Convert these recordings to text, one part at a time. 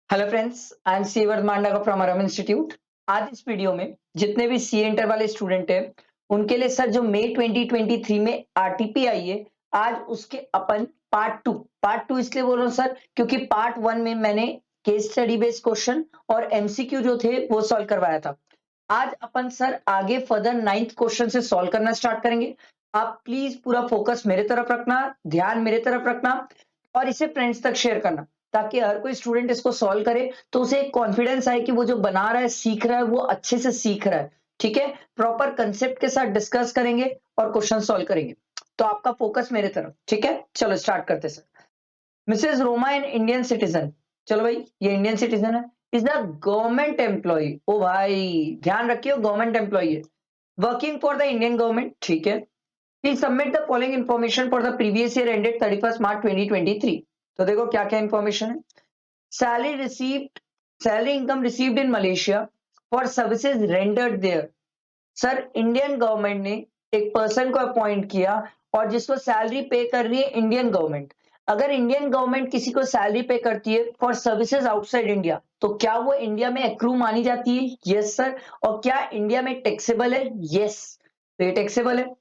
Hello friends, I am सीवर्ध मांडा from अरम इंस्टीट्यूट। आज इस वीडियो में जितने भी सी इंटर वाले स्टूडेंट हैं उनके लिए सर जो मई 2023 में आरटीपी आई है, आज उसके अपन पार्ट टू इसलिए बोल रहा हूँ सर क्योंकि पार्ट वन में मैंने केस स्टडी बेस्ड क्वेश्चन और एमसीक्यू जो थे वो सॉल्व करवाया था। आज अपन सर आगे फर्दर नाइन्थ क्वेश्चन से सॉल्व करना स्टार्ट करेंगे। आप प्लीज पूरा फोकस मेरे तरफ रखना, ध्यान मेरे तरफ रखना और इसे फ्रेंड्स तक शेयर करना ताकि हर कोई स्टूडेंट इसको सॉल्व करे तो उसे एक कॉन्फिडेंस आए कि वो जो बना रहा है सीख रहा है वो अच्छे से सीख रहा है। ठीक है, प्रॉपर कंसेप्ट के साथ डिस्कस करेंगे और क्वेश्चन सॉल्व करेंगे। तो आपका फोकस मेरे तरफ, ठीक है, चलो स्टार्ट करते sir. Mrs Roma an Indian citizen, चलो भाई ये इंडियन सिटीजन है, इज द गवर्नमेंट एम्प्लॉय। ओ भाई ध्यान रखियो, गवर्नमेंट एम्प्लॉय है, working for the Indian government. ठीक है, please submit the following information for the previous year ended 31 March 2023। तो देखो क्या क्या इंफॉर्मेशन है। Salary received, salary income received in Malaysia for services rendered there. Sir Indian government ने एक person को अपॉइंट किया और जिसको सैलरी पे कर रही है इंडियन गवर्नमेंट। अगर इंडियन गवर्नमेंट किसी को सैलरी पे करती है फॉर सर्विसेज आउटसाइड इंडिया तो क्या वो इंडिया में एक्रू मानी जाती है? Yes sir. और क्या इंडिया में टैक्सेबल है? यस, तो ये टैक्सेबल है।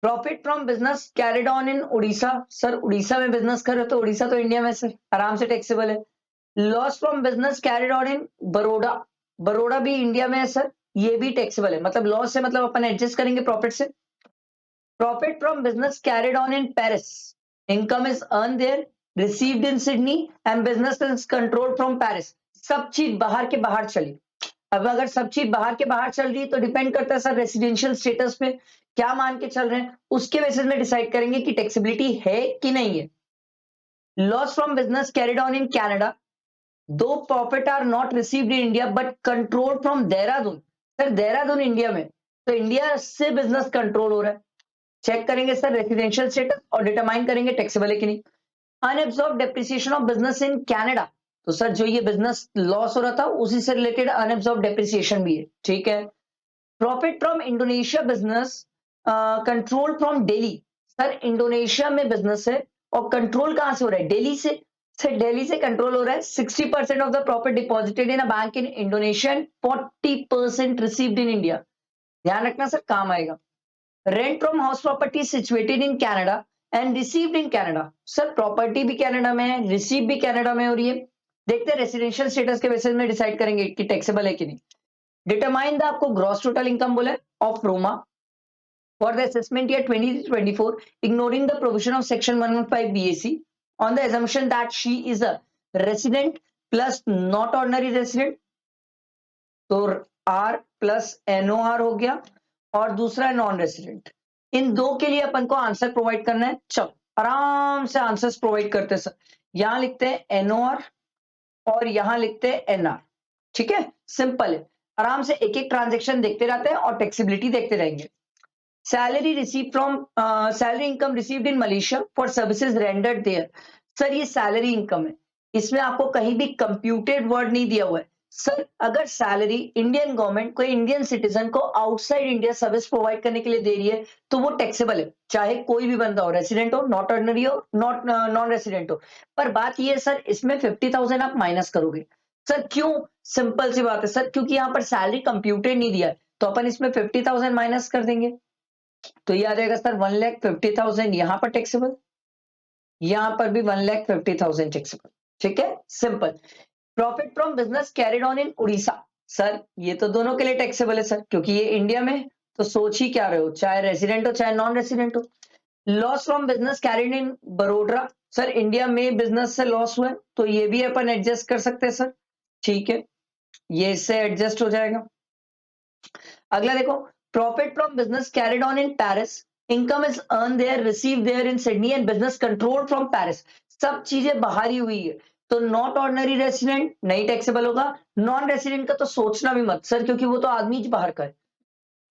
Profit from business carried on in Orissa, sir Orissa में बिजनेस कर रहे हो तो उड़ीसा तो इंडिया में सर आराम से टैक्सेबल है। Loss from business carried on इन बड़ोड़ा, बड़ोड़ा भी इंडिया में है सर, ये भी टैक्सेबल है। मतलब लॉस से मतलब अपन एडजस्ट करेंगे प्रॉफिट से। Profit from business carried on in Paris, income is earn there, received in Sydney and business is control from Paris. सब चीज बाहर के बाहर चली। अब अगर सब चीज बाहर के बाहर चल रही है तो डिपेंड करता है सर रेसिडेंशियल स्टेटस पे, क्या मान के चल रहे हैं उसके बेसिस में डिसाइड करेंगे कि टैक्सेबिलिटी है कि नहीं है। Loss from business carried on in Canada, though profit are not received in India but control from Dehradun. Sir Dehradun India में, तो इंडिया से बिजनेस कंट्रोल हो रहा है। चेक करेंगे सर रेसिडेंशियल स्टेटस और डिटरमाइन करेंगे टैक्सेबल है कि नहीं। Unabsorb depreciation of business in Canada, तो सर जो ये बिजनेस लॉस हो रहा था उसी से रिलेटेड अनएब्सॉर्ब डेप्रिसिएशन भी है। ठीक है। Profit from Indonesia business control from Delhi, sir Indonesia में बिजनेस है और कंट्रोल कहां से हो रहा है? दिल्ली से। सर दिल्ली से कंट्रोल हो रहा है। 60% of the profit deposited in a bank in Indonesia and 40% received in India. ध्यान रखना सर, काम आएगा। Rent from house property situated in Canada and received in Canada, sir property भी कनाडा में है, रिसीव भी कनाडा में हो रही है। देखते हैं रेसिडेंशियल स्टेटस के बेसिस में डिसाइड करेंगे कि टैक्सेबल है कि नहीं। डिटरमाइन द, आपको ग्रॉस टोटल इनकम बोला है of Roma for the assessment year 2024, ignoring the provision of section 115 BAC on the assumption that she is a resident plus not ordinary resident, तो R प्लस NOR हो गया और दूसरा non resident. इन दो के लिए अपन को आंसर प्रोवाइड करना है। चलो आराम से आंसर्स प्रोवाइड करते हैं सर। यहां लिखते हैं NOR और यहां लिखते हैं NR। ठीक है, सिंपल है। आराम से एक एक ट्रांजेक्शन देखते रहते हैं और टैक्सेबिलिटी देखते रहेंगे। Salary receive from, salary income received in Malaysia for services rendered there. Sir ये सैलरी इनकम है, इसमें आपको कहीं भी कंप्यूटेड वर्ड नहीं दिया हुआ है। सर अगर सैलरी इंडियन गवर्नमेंट कोई इंडियन सिटीजन को आउटसाइड इंडिया सर्विस प्रोवाइड करने के लिए दे रही है तो वो टैक्सेबल है, चाहे कोई भी बंदा हो, रेसिडेंट हो, नॉट ऑर्डिनरी हो, नॉट नॉन रेसिडेंट हो। पर बात ये है सर, इसमें 50,000 आप माइनस करोगे। सर क्यों? सिंपल सी बात है सर, क्योंकि यहाँ पर सैलरी कंप्यूटेड नहीं दिया है तो अपन इसमें 50,000 माइनस कर देंगे। तो ये आ जाएगा सर 1,50,000 यहां पर टैक्सेबल, यहां पर भी 1,50,000 टैक्सेबल। ठीक है, simple. Profit from business carried on in Orissa, sir ये तो दोनों के लिए टैक्सेबल है सर क्योंकि ये इंडिया में है, तो सोच ही क्या रहे हो, चाहे रेसिडेंट हो चाहे नॉन रेसिडेंट हो। Loss from business carried in Vadodara, sir India में बिजनेस से लॉस हुआ है तो ये भी अपन एडजस्ट कर सकते हैं सर। ठीक है, ये इससे एडजस्ट हो जाएगा। अगला देखो, profit from business carried on in Paris, income is earn there, receive there in Sydney and business control from Paris. सब चीजें बाहर ही हुई है तो नॉट ऑर्डिनरी रेसिडेंट नहीं टैक्सेबल होगा। नॉन रेसिडेंट का तो सोचना भी मत सर क्योंकि वो तो आदमी ही बाहर का है।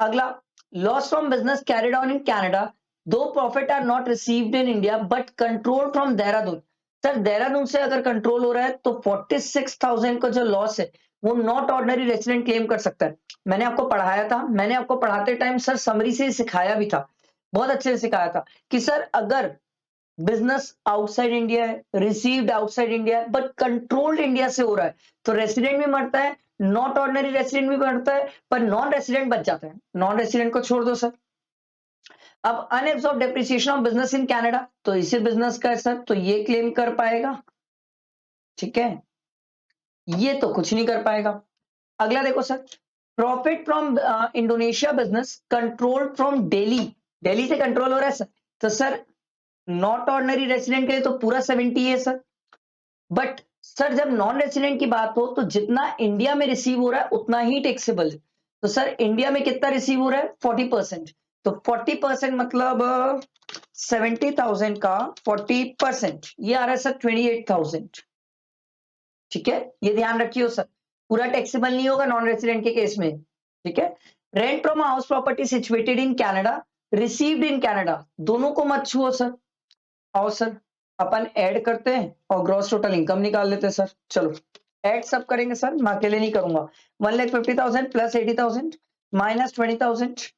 अगला, loss from business carried on in Canada, though profit are not received in India but control from Dehradun. Sir Dehradun से अगर कंट्रोल हो रहा है तो 46,000 का जो लॉस है वो नॉट ऑर्डिनरी रेसिडेंट क्लेम कर सकता है। मैंने आपको पढ़ाया था, मैंने आपको पढ़ाते टाइम सर समरी से सिखाया भी था, बहुत अच्छे से सिखाया था कि सर अगर बिजनेस आउटसाइड इंडिया है, रिसीव्ड आउटसाइड इंडिया है, बट कंट्रोल्ड इंडिया से हो रहा है, तो रेसिडेंट भी मरता है, नॉट ऑर्डिनरी रेसिडेंट भी मरता है, पर नॉन रेसिडेंट बच जाता है। नॉन रेसिडेंट को छोड़ दो सर। अब unabsorb depreciation of business in Canada, तो इसी बिजनेस का है सर, तो ये क्लेम कर पाएगा, ठीक है, ये तो कुछ नहीं कर पाएगा। अगला देखो sir, profit from Indonesia business control from Delhi, Delhi से कंट्रोल हो रहा है सर, तो सर नॉट ऑर्डिनरी रेसिडेंट के लिए तो पूरा 70 है सर, बट सर जब नॉन रेसिडेंट की बात हो तो जितना इंडिया में रिसीव हो रहा है उतना ही टैक्सेबल है, तो सर इंडिया में कितना रिसीव हो रहा है 40%, तो 40% मतलब 70,000 का 40% ये आ रहा है सर 28,000, ठीक है, ये ध्यान रखियो सर, पूरा टैक्सेबल नहीं होगा नॉन रेसिडेंट के केस में, ठीक है। Rent from house property situated in Canada, received in Canada, दोनों को मत छुओ सर। आओ सर अपन ऐड करते हैं और ग्रॉस टोटल इनकम निकाल लेते हैं सर, चलो ऐड सब करेंगे सर, मैं अकेले नहीं करूंगा। 1,50,000 प्लस 80,000 माइनस 20,000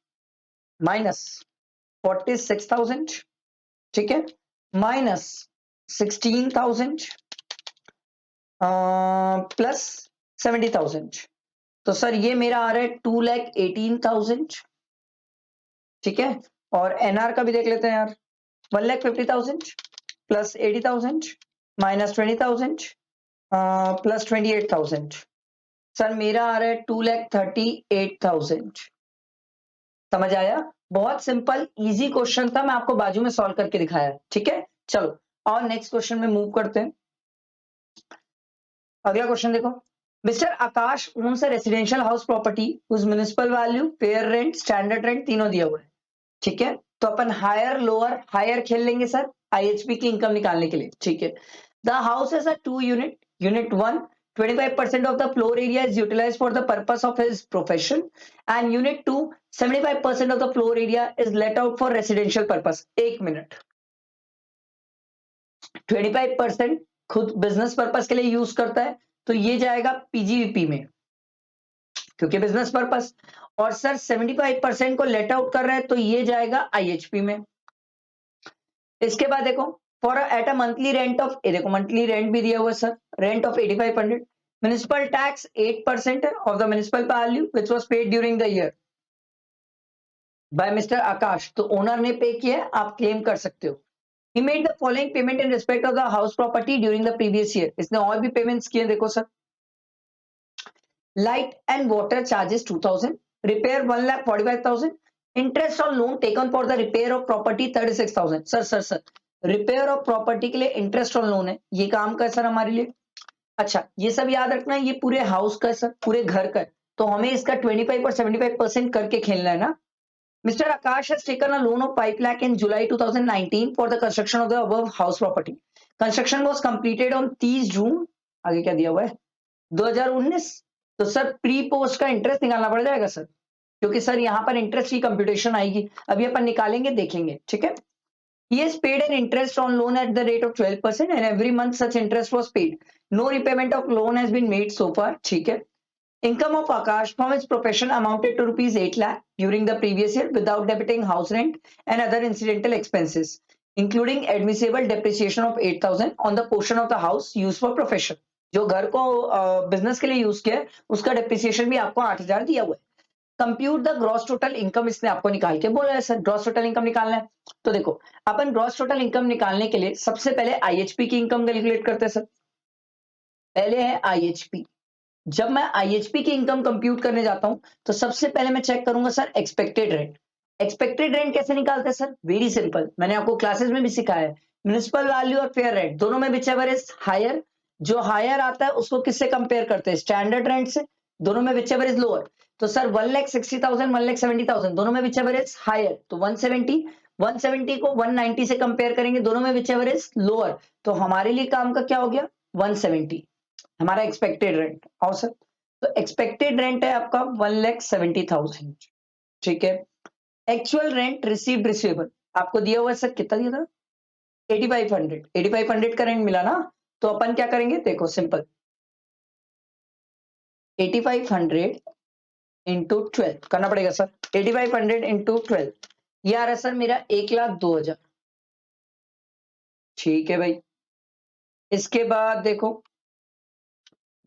माइनस 46,000, ठीक है, माइनस 16,000 प्लस 70,000, तो सर ये मेरा आ रहा है 2,18,000, ठीक है, और एनआर का भी देख लेते हैं यार, 1,50,000 प्लस 80,000 माइनस 20,000 प्लस 28,000, सर मेरा आ रहा है 2,38,000। समझ आया? बहुत सिंपल इजी क्वेश्चन था, मैं आपको बाजू में सॉल्व करके दिखाया, ठीक है। चलो और नेक्स्ट क्वेश्चन में मूव करते हैं। अगला क्वेश्चन देखो, Mr Akash owns a residential house property whose municipal value, fair rent, standard rent तीनों दिया हुआ है, ठीक है, तो अपन हायर लोअर हायर खेल लेंगे सर आईएचपी की इनकम निकालने के लिए, ठीक है। The house is a 2 unit, unit 1 25% of the floor area is utilized for the purpose of his profession, and unit 2 75% of the floor area is let out for residential purpose। एक minute, 25% खुद business purpose के लिए use करता है, तो ये जाएगा पीजीवीपी में क्योंकि बिजनेस पर्पस, और सर 75% को लेट आउट कर रहे हैं तो ये जाएगा आईएचपी में। इसके बाद देखो, for at a monthly rent of, ये देखो मंथली रेंट भी दिया हुआ है sir, rent of 8500, municipal tax 8% of the municipal value which was paid during the year by mister Akash, तो ओनर ने पे किया, आप क्लेम कर सकते हो। He made the following payment in respect of the house property during the previous year। इसने और भी पेमेंट्स किए, देखो sir, light and water charges 2,000, repair 1,45,000, interest on loan taken for the repair of property 36,000। Sir sir sir repair of property के लिए interest on loan है, ये काम का है सर हमारे लिए। अच्छा ये सब याद रखना, ये पूरे हाउस का है सर, पूरे घर का है, तो हमें इसका 25 और 75% करके खेलना है ना। Mr. Akash has taken a loan of 5 lakh in July 2019 for the construction of the above house property. Construction was completed on 30 जून, आगे क्या दिया हुआ है 2019, तो सर प्री पोस्ट का इंटरेस्ट निकालना पड़ जाएगा सर, क्योंकि सर यहाँ पर इंटरेस्ट की कंप्यूटेशन आएगी, अभी अपन निकालेंगे देखेंगे, ठीक है। He has paid an interest on loan at the rate of 12% and every month such interest was paid. No repayment of loan has been made so far, ठीक है। Income of Akash from his profession amounted to rupees 8 lakh during the previous year without debiting house rent and other incidental expenses, including admissible depreciation of 8,000 on the portion of the house used for profession। जो घर को business के लिए use किया है उसका depreciation भी आपको 8,000 दिया हुआ है। Compute the gross total income, इसने आपको निकाल के बोला है सर ग्रॉस टोटल इनकम निकालना है, तो देखो अपन ग्रॉस टोटल इनकम निकालने के लिए सबसे पहले आईएचपी की इनकम कैलकुलेट करते हैं सर। पहले है आईएचपी, जब मैं आईएचपी की इनकम कंप्यूट करने जाता हूं तो सबसे पहले मैं चेक करूंगा sir expected rent. Expected rent कैसे निकालते हैं सर, वेरी सिंपल, मैंने आपको क्लासेस में भी सिखाया है, म्युनिसिपल वैल्यू और फेयर रेंट दोनों में विचएवर इज हायर, जो हायर आता है उसको किससे कंपेयर करते हैं स्टैंडर्ड रेंट से, दोनों में विचएवर इज लोअर, तो सर 1,60,000 1,70,000 दोनों में विचएवर इज हायर, तो 170 को 190 से कंपेयर करेंगे, दोनों में विचएवर इज लोअर, तो हमारे लिए काम का क्या हो गया 170 हमारा एक्सपेक्टेड रेंट। और सर तो एक्सपेक्टेड रेंट है आपका 1,70,000, ठीक है। एक्चुअल रेंट रिसीव्ड रिसीवेबल आपको दिया हुआ है सर, कितना दिया था 8,500 का रेंट मिला ना, तो अपन क्या करेंगे देखो सिंपल, 8,500 इंटू 12 करना पड़ेगा सर, 8,500 इंटू 12 ये आ रहा है सर मेरा 1,02,000, ठीक है भाई। इसके बाद देखो,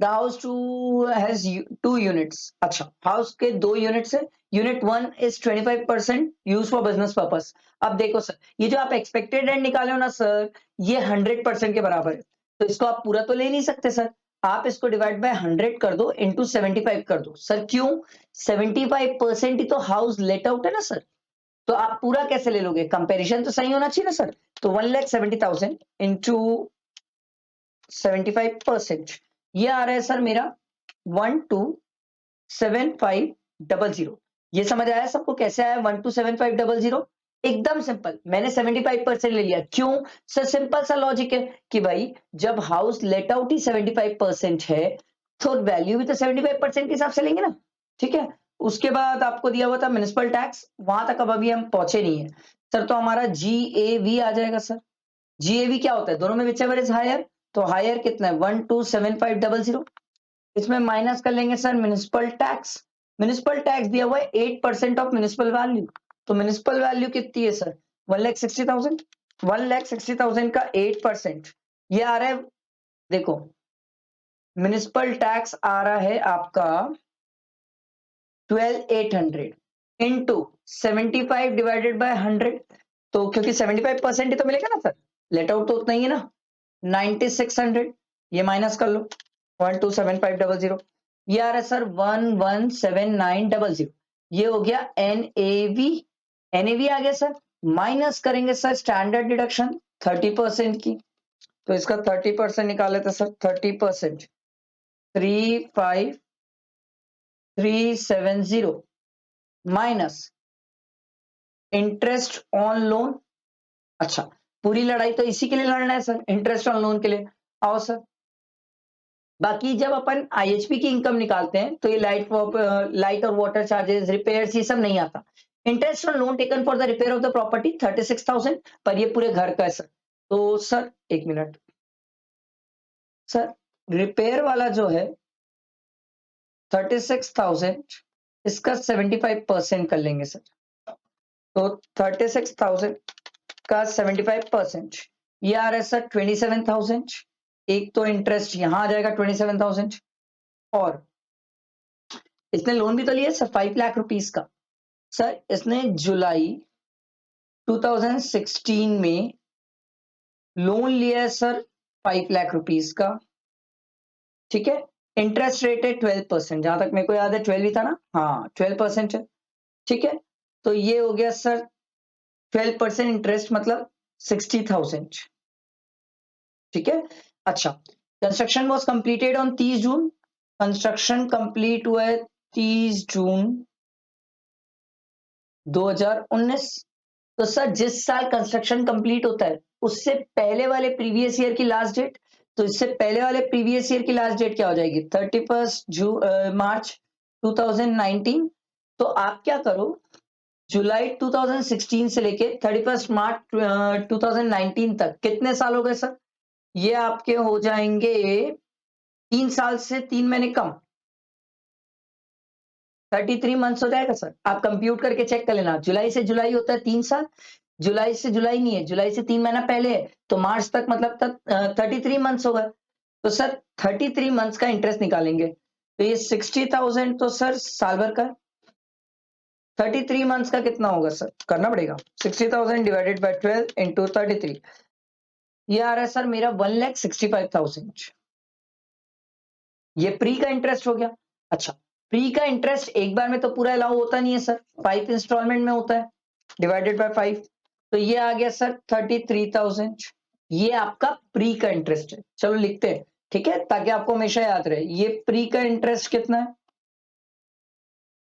the house two has 2 units. अच्छा, हाउस के 2 यूनिट्स है। Unit 1 is 25% use for business purpose. अब देखो सर, ये जो आप एक्सपेक्टेड रेंट निकाले हो ना सर, ये 100% के बराबर है। तो इसको आप पूरा तो ले नहीं सकते सर, आप इसको डिवाइड बाय 100 कर दो, इंटू 75 कर दो। सर क्यों? 75% ही तो हाउस लेट आउट है ना सर, तो आप पूरा कैसे ले लोगे? कंपैरिजन तो सही होना चाहिए ना सर। तो 1,70,000 इंटू 75%, ये आ रहा है सर मेरा 127500। ये समझ आया सबको कैसे आया 127500? एकदम सिंपल, मैंने 75% ले लिया। क्यों सर? सिंपल सा लॉजिक है कि भाई जब हाउस लेट आउट ही 75% है, तो वैल्यू भी तो 75% के हिसाब से लेंगे ना। ठीक है, उसके बाद आपको दिया हुआ था म्युनिसिपल टैक्स, वहां तक अब अभी हम पहुंचे नहीं है सर। तो हमारा GAV आ जाएगा सर। GAV क्या होता है? दोनों में विच एवर इज हायर, तो हायर कितना है 127500। इसमें माइनस कर लेंगे sir municipal tax. Municipal tax दिया हुआ है 8% ऑफ म्युनिसिपल वैल्यू। तो म्युनिसिपल वैल्यू कितनी है सर? 1,60,000। 1,60,000 का 8%, ये आ रहा है, देखो म्युनिसिपल टैक्स आ रहा है आपका 12,800 इंटू 75 डिवाइडेड बाय 100। तो क्योंकि 75% ही तो मिलेगा ना सर, लेट आउट तो उतना ही है ना, 9600। ये माइनस कर लो 127500, ये आ रहा है सर 117900। ये हो गया NAV। NAV आ गया सर। माइनस करेंगे सर स्टैंडर्ड डिडक्शन 30% की, तो इसका 30% निकाले थे sir. 30% 35370 minus interest on loan. अच्छा, पूरी लड़ाई तो इसी के लिए लड़ना है सर, इंटरेस्ट ऑन लोन के लिए। आओ सर, बाकी जब अपन IHP की इनकम निकालते हैं तो ये लाइट और वाटर चार्जेस, रिपेयर्स, ये सब नहीं आता। Interest on loan taken for the repair of the property 36,000, पर ये पूरे घर का है सर। तो सर एक मिनट सर, रिपेयर वाला जो है 36,000, इसका 75% कर लेंगे सर। तो 36,000 का 75%, ये आ रहा है सर 27,000। एक तो इंटरेस्ट यहां आ जाएगा 27,000, और इसने लोन भी तो लिया सर 5 लाख रुपीस का। सर इसने जुलाई 2016 में लोन लिया है सर 5 लाख रुपीस का। ठीक है, इंटरेस्ट रेट है 12%, जहां तक मेरे को याद है 12 ही था ना, हाँ 12% है। ठीक है, तो ये हो गया सर 12% इंटरेस्ट मतलब 60,000। ठीक है, अच्छा, construction was completed on 30 June. Construction complete हुआ है 30 जून 2019। तो सर जिस साल कंस्ट्रक्शन कंप्लीट होता है उससे पहले वाले प्रीवियस ईयर की लास्ट डेट, तो इससे पहले वाले प्रीवियस ईयर की लास्ट डेट क्या हो जाएगी? 31 मार्च 2019। तो आप क्या करो, जुलाई 2016 से लेके 31 मार्च 2019 तक कितने साल हो गए सर? ये आपके हो जाएंगे 3 साल से 3 महीने कम, 33 मंथ्स हो जाएगा सर। आप कंप्यूट करके चेक कर लेना, जुलाई से जुलाई होता है 3 साल, जुलाई से जुलाई नहीं है, जुलाई से 3 महीना पहले है, तो मार्च तक मतलब तक 33 मंथ्स होगा। तो सर 33 मंथ्स का इंटरेस्ट निकालेंगे, तो ये 60,000 तो सर साल भर का। 33 मंथ्स का कितना होगा सर? करना पड़ेगा, 60,000 डिवाइडेड बाय 12 इंटू 33, ये आ रहा है सर मेरा 1,65,000। ये प्री का इंटरेस्ट हो गया। अच्छा, प्री का इंटरेस्ट एक बार में तो पूरा अलाउ होता नहीं है सर, 5 इंस्टॉलमेंट में होता है, डिवाइडेड बाय 5, तो ये आ गया सर 33,000। ये आपका प्री का इंटरेस्ट है। चलो लिखते हैं, ठीक है, ताकि आपको हमेशा याद रहे। ये प्री का इंटरेस्ट कितना है?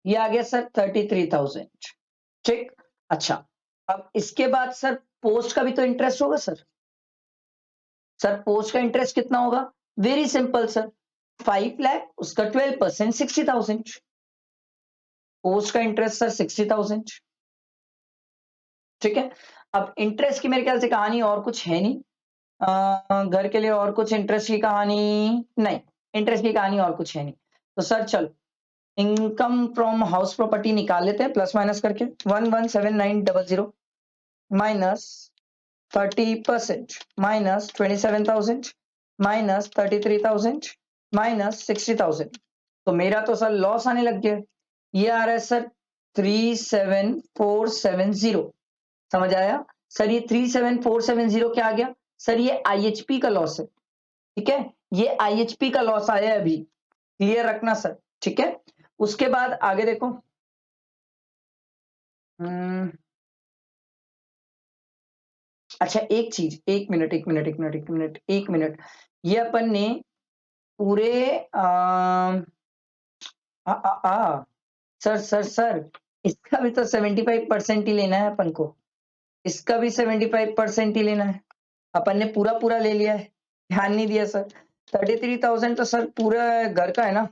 ये आ गया सर 33,000। ठीक, अच्छा, अब इसके बाद सर पोस्ट का भी तो इंटरेस्ट होगा सर। सर पोस्ट का इंटरेस्ट कितना होगा? वेरी सिंपल सर, 5 लाख उसका 12% 60,000। पोस्ट का इंटरेस्ट सर 60,000। ठीक है, अब इंटरेस्ट की मेरे ख्याल से कहानी और कुछ है नहीं। घर के लिए और कुछ इंटरेस्ट की कहानी नहीं, इंटरेस्ट की कहानी और कुछ है नहीं। तो सर चलो, इनकम फ्रॉम हाउस प्रॉपर्टी निकाल लेते हैं प्लस माइनस करके, 117900 माइनस 30% माइनस 27,000 माइनस 33,000 माइनस 60,000। तो मेरा तो सर लॉस आने लग गया। ये आ रहा है सर 37470। समझ आया सर? ये 37470 क्या आ गया सर? ये आईएचपी का लॉस है। ठीक है, ये आईएचपी का लॉस आया है अभी, क्लियर रखना सर। ठीक है, उसके बाद आगे देखो। अच्छा एक चीज, एक मिनट एक मिनट एक मिनट एक मिनट एक मिनट, ये अपन ने पूरे सर सर सर इसका भी तो 75% ही लेना है अपन को, इसका भी 75% ही लेना है। अपन ने पूरा पूरा ले लिया है, ध्यान नहीं दिया सर। 33,000 तो सर पूरा घर का है ना,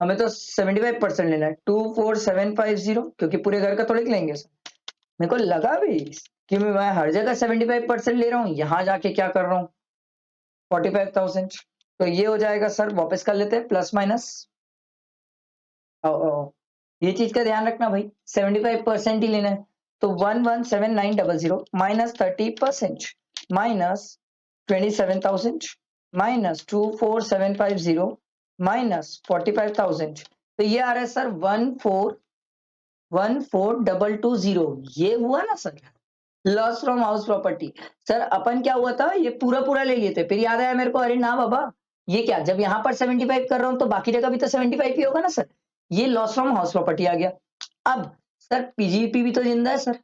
हमें तो 75% लेना है। 24750, क्योंकि पूरे घर का थोड़ी लेंगे सर। मेरे को लगा भी कि मैं हर जगह 75% ले रहा हूँ, यहाँ जाके क्या कर रहा हूँ 45,000। तो ये हो जाएगा सर, वापस कर लेते हैं प्लस माइनस। ये चीज का ध्यान रखना भाई, 75% ही लेना है। तो 117900 माइनस 30% माइनस 27,000 माइनस 24750 माइनस 45,000। तो ये आ रहा है सर 1414220। ये हुआ ना sir loss from house property. Sir अपन क्या हुआ था, ये पूरा पूरा ले लिए थे, फिर याद आया मेरे को, अरे ना बाबा ये क्या, जब यहाँ पर 75 कर रहा हूं तो बाकी जगह भी तो 75 ही होगा ना सर। ये लॉस फ्रॉम हाउस प्रॉपर्टी आ गया। अब सर पीजीपी भी तो जिंदा है सर।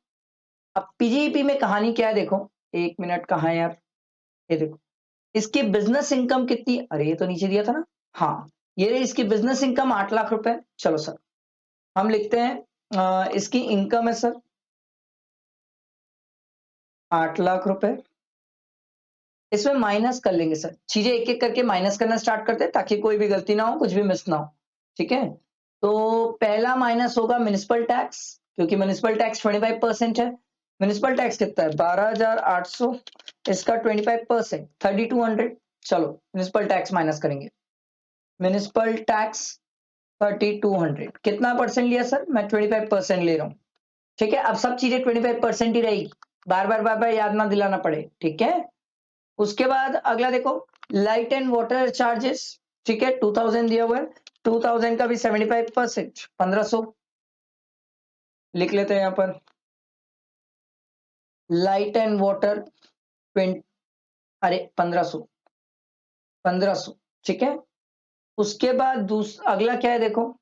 अब पीजीपी में कहानी क्या है देखो, एक मिनट, कहाँ है यार, ये देखो। इसकी बिजनेस इनकम कितनी, अरे ये तो नीचे दिया था ना, हाँ ये रही इसकी बिजनेस इनकम 8 लाख रुपए। चलो सर हम लिखते हैं इसकी इनकम है सर 8 लाख रुपए। इसमें माइनस कर लेंगे सर, चीजें एक एक करके माइनस करना स्टार्ट करते हैं ताकि कोई भी गलती ना हो, कुछ भी मिस ना हो। ठीक है, तो पहला माइनस होगा म्युनिसिपल टैक्स, क्योंकि म्युनिसिपल टैक्स 25% है। म्युनिसिपल टैक्स कितना है 12,800, इसका 25% 3,200। चलो म्युनिसिपल टैक्स माइनस करेंगे। म्युनिसिपल टैक्स 3,200 कितना परसेंट लिया सर? मैं 25% ले रहा हूँ। ठीक है, अब सब चीजें 25% ही रहेगी, बार बार याद ना दिलाना पड़े। ठीक है, उसके बाद अगला देखो, लाइट एंड वाटर चार्जेस। ठीक है, 2000 दिया हुआ है, 2000 का भी 75% 1500 लिख लेते हैं यहाँ पर। लाइट एंड वाटर 20, अरे 1500 ठीक है। उसके बाद अगला क्या है देखो,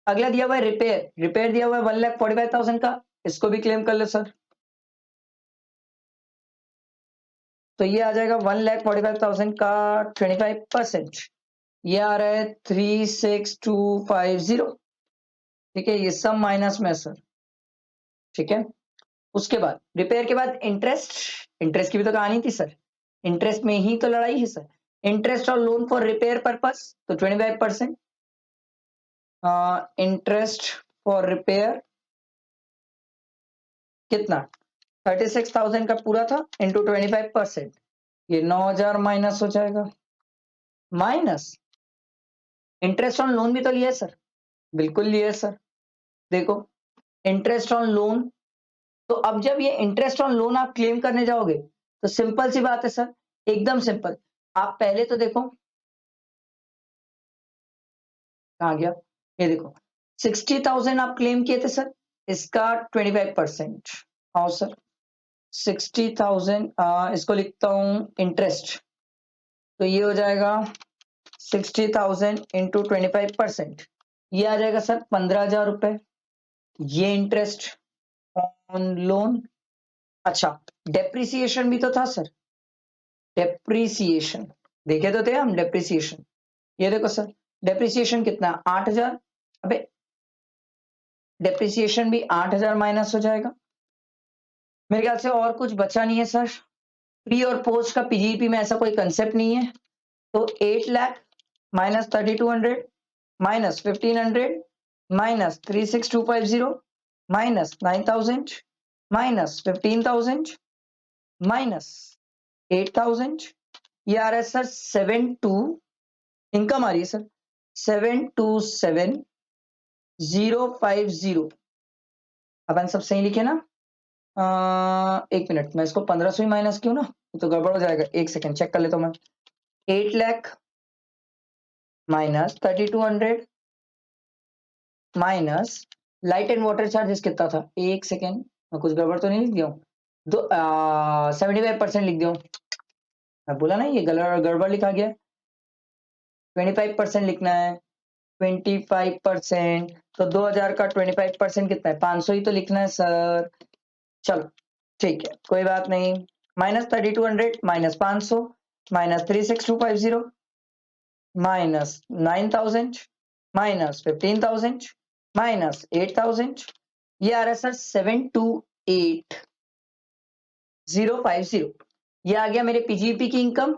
अगला दिया हुआ है रिपेयर। रिपेयर दिया हुआ है 1,45,000 का, इसको भी क्लेम कर लो सर। तो ये आ जाएगा 1,45,000 का 25%, ये आ रहा है 36,250। ठीक है, ये सब माइनस में सर। ठीक है, उसके बाद रिपेयर के बाद इंटरेस्ट। इंटरेस्ट की भी तो कहानी थी सर, इंटरेस्ट में ही तो लड़ाई है सर। इंटरेस्ट और लोन फॉर रिपेयर पर्पस तो 25%, इंटरेस्ट फॉर रिपेयर कितना 36,000 का पूरा था इंटू 25%, ये 9,000 माइनस हो जाएगा। माइनस इंटरेस्ट ऑन लोन भी तो लिया है सर, बिल्कुल लिया है सर। देखो इंटरेस्ट ऑन लोन, तो अब जब ये इंटरेस्ट ऑन लोन आप क्लेम करने जाओगे तो सिंपल सी बात है सर, एकदम सिंपल। आप पहले तो देखो कहाँ गया, ये देखो 60,000 आप क्लेम किए थे सर, इसका 25%। आओ सर 60,000, इसको लिखता हूं इंटरेस्ट, तो ये हो जाएगा 60,000 इंटू 25%, ये आ जाएगा सर 15,000 रुपए। ये इंटरेस्ट ऑन लोन। अच्छा डेप्रिसिएशन भी तो था सर, डेप्रिसिएशन देखे तो थे हम डेप्रिसिएशन। ये देखो सर डेप्रिसिएशन कितना 8,000, अबे डेप्रिसिएशन भी 8,000 माइनस हो जाएगा। मेरे ख्याल से और कुछ बचा नहीं है सर, प्री और पोस्ट का पीजीपी में ऐसा कोई कंसेप्ट नहीं है। तो 8 lakh minus 3,200 minus 1,500 minus 36,250 minus 9,000 minus 15,000 minus 8,000, ये आ रहा है सर 72, इनकम आ रही है सर 727,050। अपन सब सही लिखे ना, एक मिनट, मैं इसको 1500 ही माइनस क्यों ना, तो गड़बड़ हो जाएगा। एक सेकंड चेक कर लेता हूं मैं। 8 lakh minus 3200 minus light and water charges कितना था, एक सेकेंड, मैं कुछ गड़बड़ तो नहीं लिख दिया हूँ। 75% लिख दिया हूँ, मैं बोला ना ये गड़बड़ लिखा गया। 25% लिखना है, 25%, तो 2000 का 25% कितना है, 500 ही तो लिखना है सर। चलो ठीक है, कोई बात नहीं। Minus 3200 minus 500 minus 36250 minus 9000 minus 15000 minus 8000, ये आ रहा है सर 728050। ये आ गया मेरे पीजीपी की इनकम।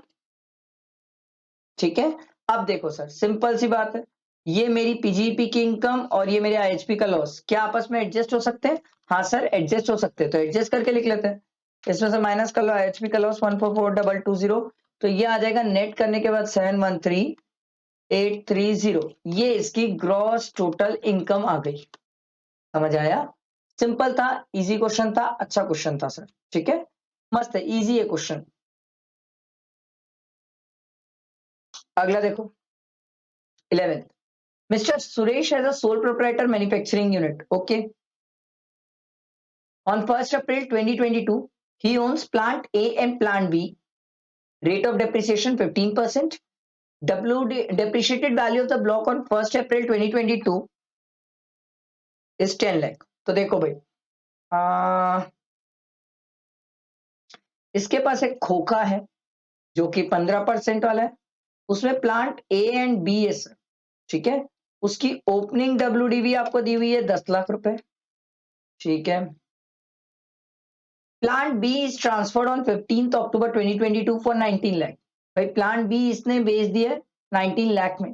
ठीक है, अब देखो सर, सिंपल सी बात है, ये मेरी पीजीपी की इनकम और ये मेरे आईएचपी का लॉस क्या आपस में एडजस्ट हो सकते हैं? हाँ सर एडजस्ट हो सकते हैं, तो एडजस्ट करके लिख लेते हैं। इसमें से माइनस कर लो आईएचपी का लॉस 144220, तो ये आ जाएगा नेट करने के बाद 713830, ये इसकी ग्रॉस टोटल इनकम आ गई। समझ आया? सिंपल था, इजी क्वेश्चन था, अच्छा क्वेश्चन था सर। ठीक है, मस्त है, इजी है क्वेश्चन। अगला देखो 11th, Mr. Suresh has a sole proprietor manufacturing unit. Okay. On 1st April 2022, he owns plant A and plant B. Rate of depreciation 15%. Depreciated value of the block on 1st April 2022 is 10 lakh. तो देखो भाई, इसके पास एक खोखा है जो कि 15% वाला है, उसमें प्लांट ए एंड बी है सर। ठीक है, उसकी ओपनिंग डब्ल्यूडीवी आपको दी हुई है 10 लाख रुपए। ठीक है, plant B is transferred on 15th October 2022 for 19 lakh. भाई प्लांट बी इसने बेच दिया 19 लाख में,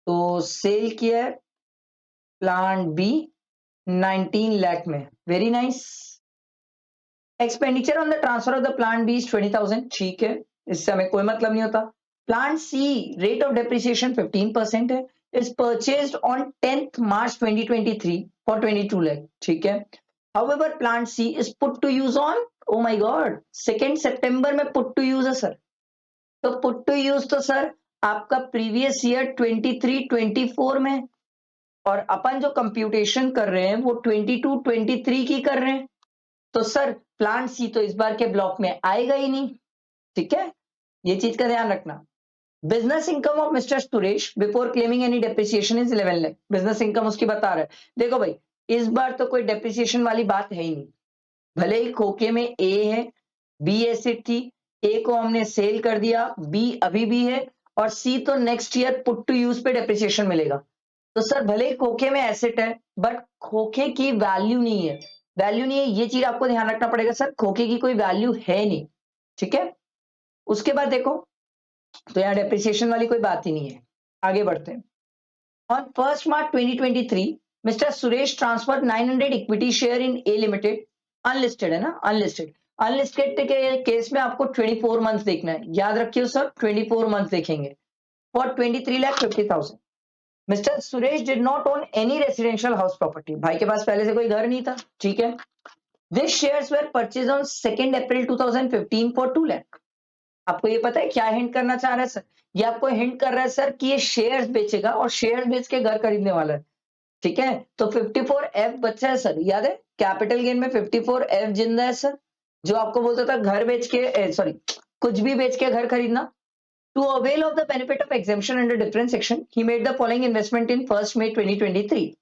तो सेल किया है प्लांट बी 19 लाख में। Very nice. Expenditure on the transfer of the plant B is 20,000। ठीक है, इससे हमें कोई मतलब नहीं होता। Plant C rate of depreciation 15% है, is purchased on 10th March 2023 for 22 lakh. ठीक है, however plant C is put to use on, oh my god, 2nd September में put to use है सर। तो put to use तो sir आपका previous year 23-24 में, और अपन जो कंप्यूटेशन कर रहे हैं वो 22-23 की कर रहे हैं, तो सर प्लांट सी तो इस बार के ब्लॉक में आएगा ही नहीं। ठीक है, ये चीज का ध्यान रखना। Business income of mister Suresh before claiming any depreciation is 11 lakh. Business income उसकी बता रहा है। देखो भाई, इस बार तो कोई डेप्रिसिएशन वाली बात है ही नहीं, भले ही खोखे में ए है, बी एसेट थी, ए को हमने सेल कर दिया, बी अभी भी है, और सी तो next year put to use पे डेप्रिसिएशन मिलेगा। तो सर भले ही खोखे में एसेट है, बट खोखे की वैल्यू नहीं है। वैल्यू नहीं है, ये चीज आपको ध्यान रखना पड़ेगा सर, खोखे की कोई वैल्यू है नहीं। ठीक है, उसके बाद देखो, तो यहाँ डेप्रिसिएशन वाली कोई बात ही नहीं है। आगे बढ़ते हैं। On 1st March 2023, mister Suresh transfer 900 equity share in A limited. Unlisted है ना, अनलिस्टेड। अनलिस्टेड के केस में आपको 24 मंथ देखना है, याद रखिए सर 24 मंथ देखेंगे, for 23,50,000। Mister Suresh did not own any residential house property, भाई के पास पहले से कोई घर नहीं था। ठीक है, this shares were purchase on 2nd April 2015 for 2 lakh. आपको ये पता है क्या हिंट करना चाह रहा है सर? ये आपको हिंट कर रहा है सर कि ये शेयर्स बेचेगा और शेयर्स बेच के घर खरीदने वाला है। ठीक है, तो 54F बच्चा है सर, याद है कैपिटल गेन में 54F जिंदा है सर, जो आपको बोलता था घर बेच के, सॉरी कुछ भी बेच के घर खरीदना। To avail of the benefit of exemption under different section, he made the following investment in 1st May 2023।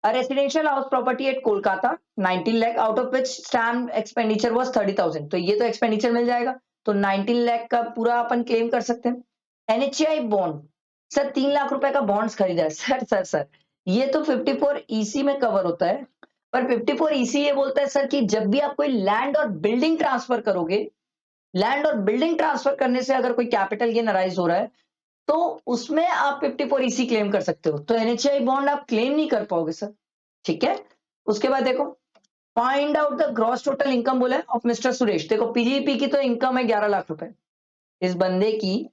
A residential house property at Kolkata 19 lakh, out of which stamp expenditure was 30,000। तो ये तो expenditure मिल जाएगा, तो 19 लाख का पूरा अपन claim कर सकते हैं। एनएचआई बॉन्ड सर 3 लाख रुपए का बॉन्ड्स खरीदा है सर, ये तो 54 ईसी में कवर होता है, पर 54 ईसी ये बोलता है सर कि जब भी आप कोई लैंड और बिल्डिंग ट्रांसफर करोगे, लैंड और बिल्डिंग ट्रांसफर करने से अगर कोई कैपिटल गेन अराइज हो रहा है, तो उसमें आप 54 ईसी क्लेम कर सकते हो, तो एनएचआई बॉन्ड आप क्लेम नहीं कर पाओगे सर। ठीक है, उसके बाद देखो, find out the gross total income बोला है ऑफ मिस्टर सुरेश। देखो पीजीपी की तो इनकम है 11 लाख रुपए, इस बंदे की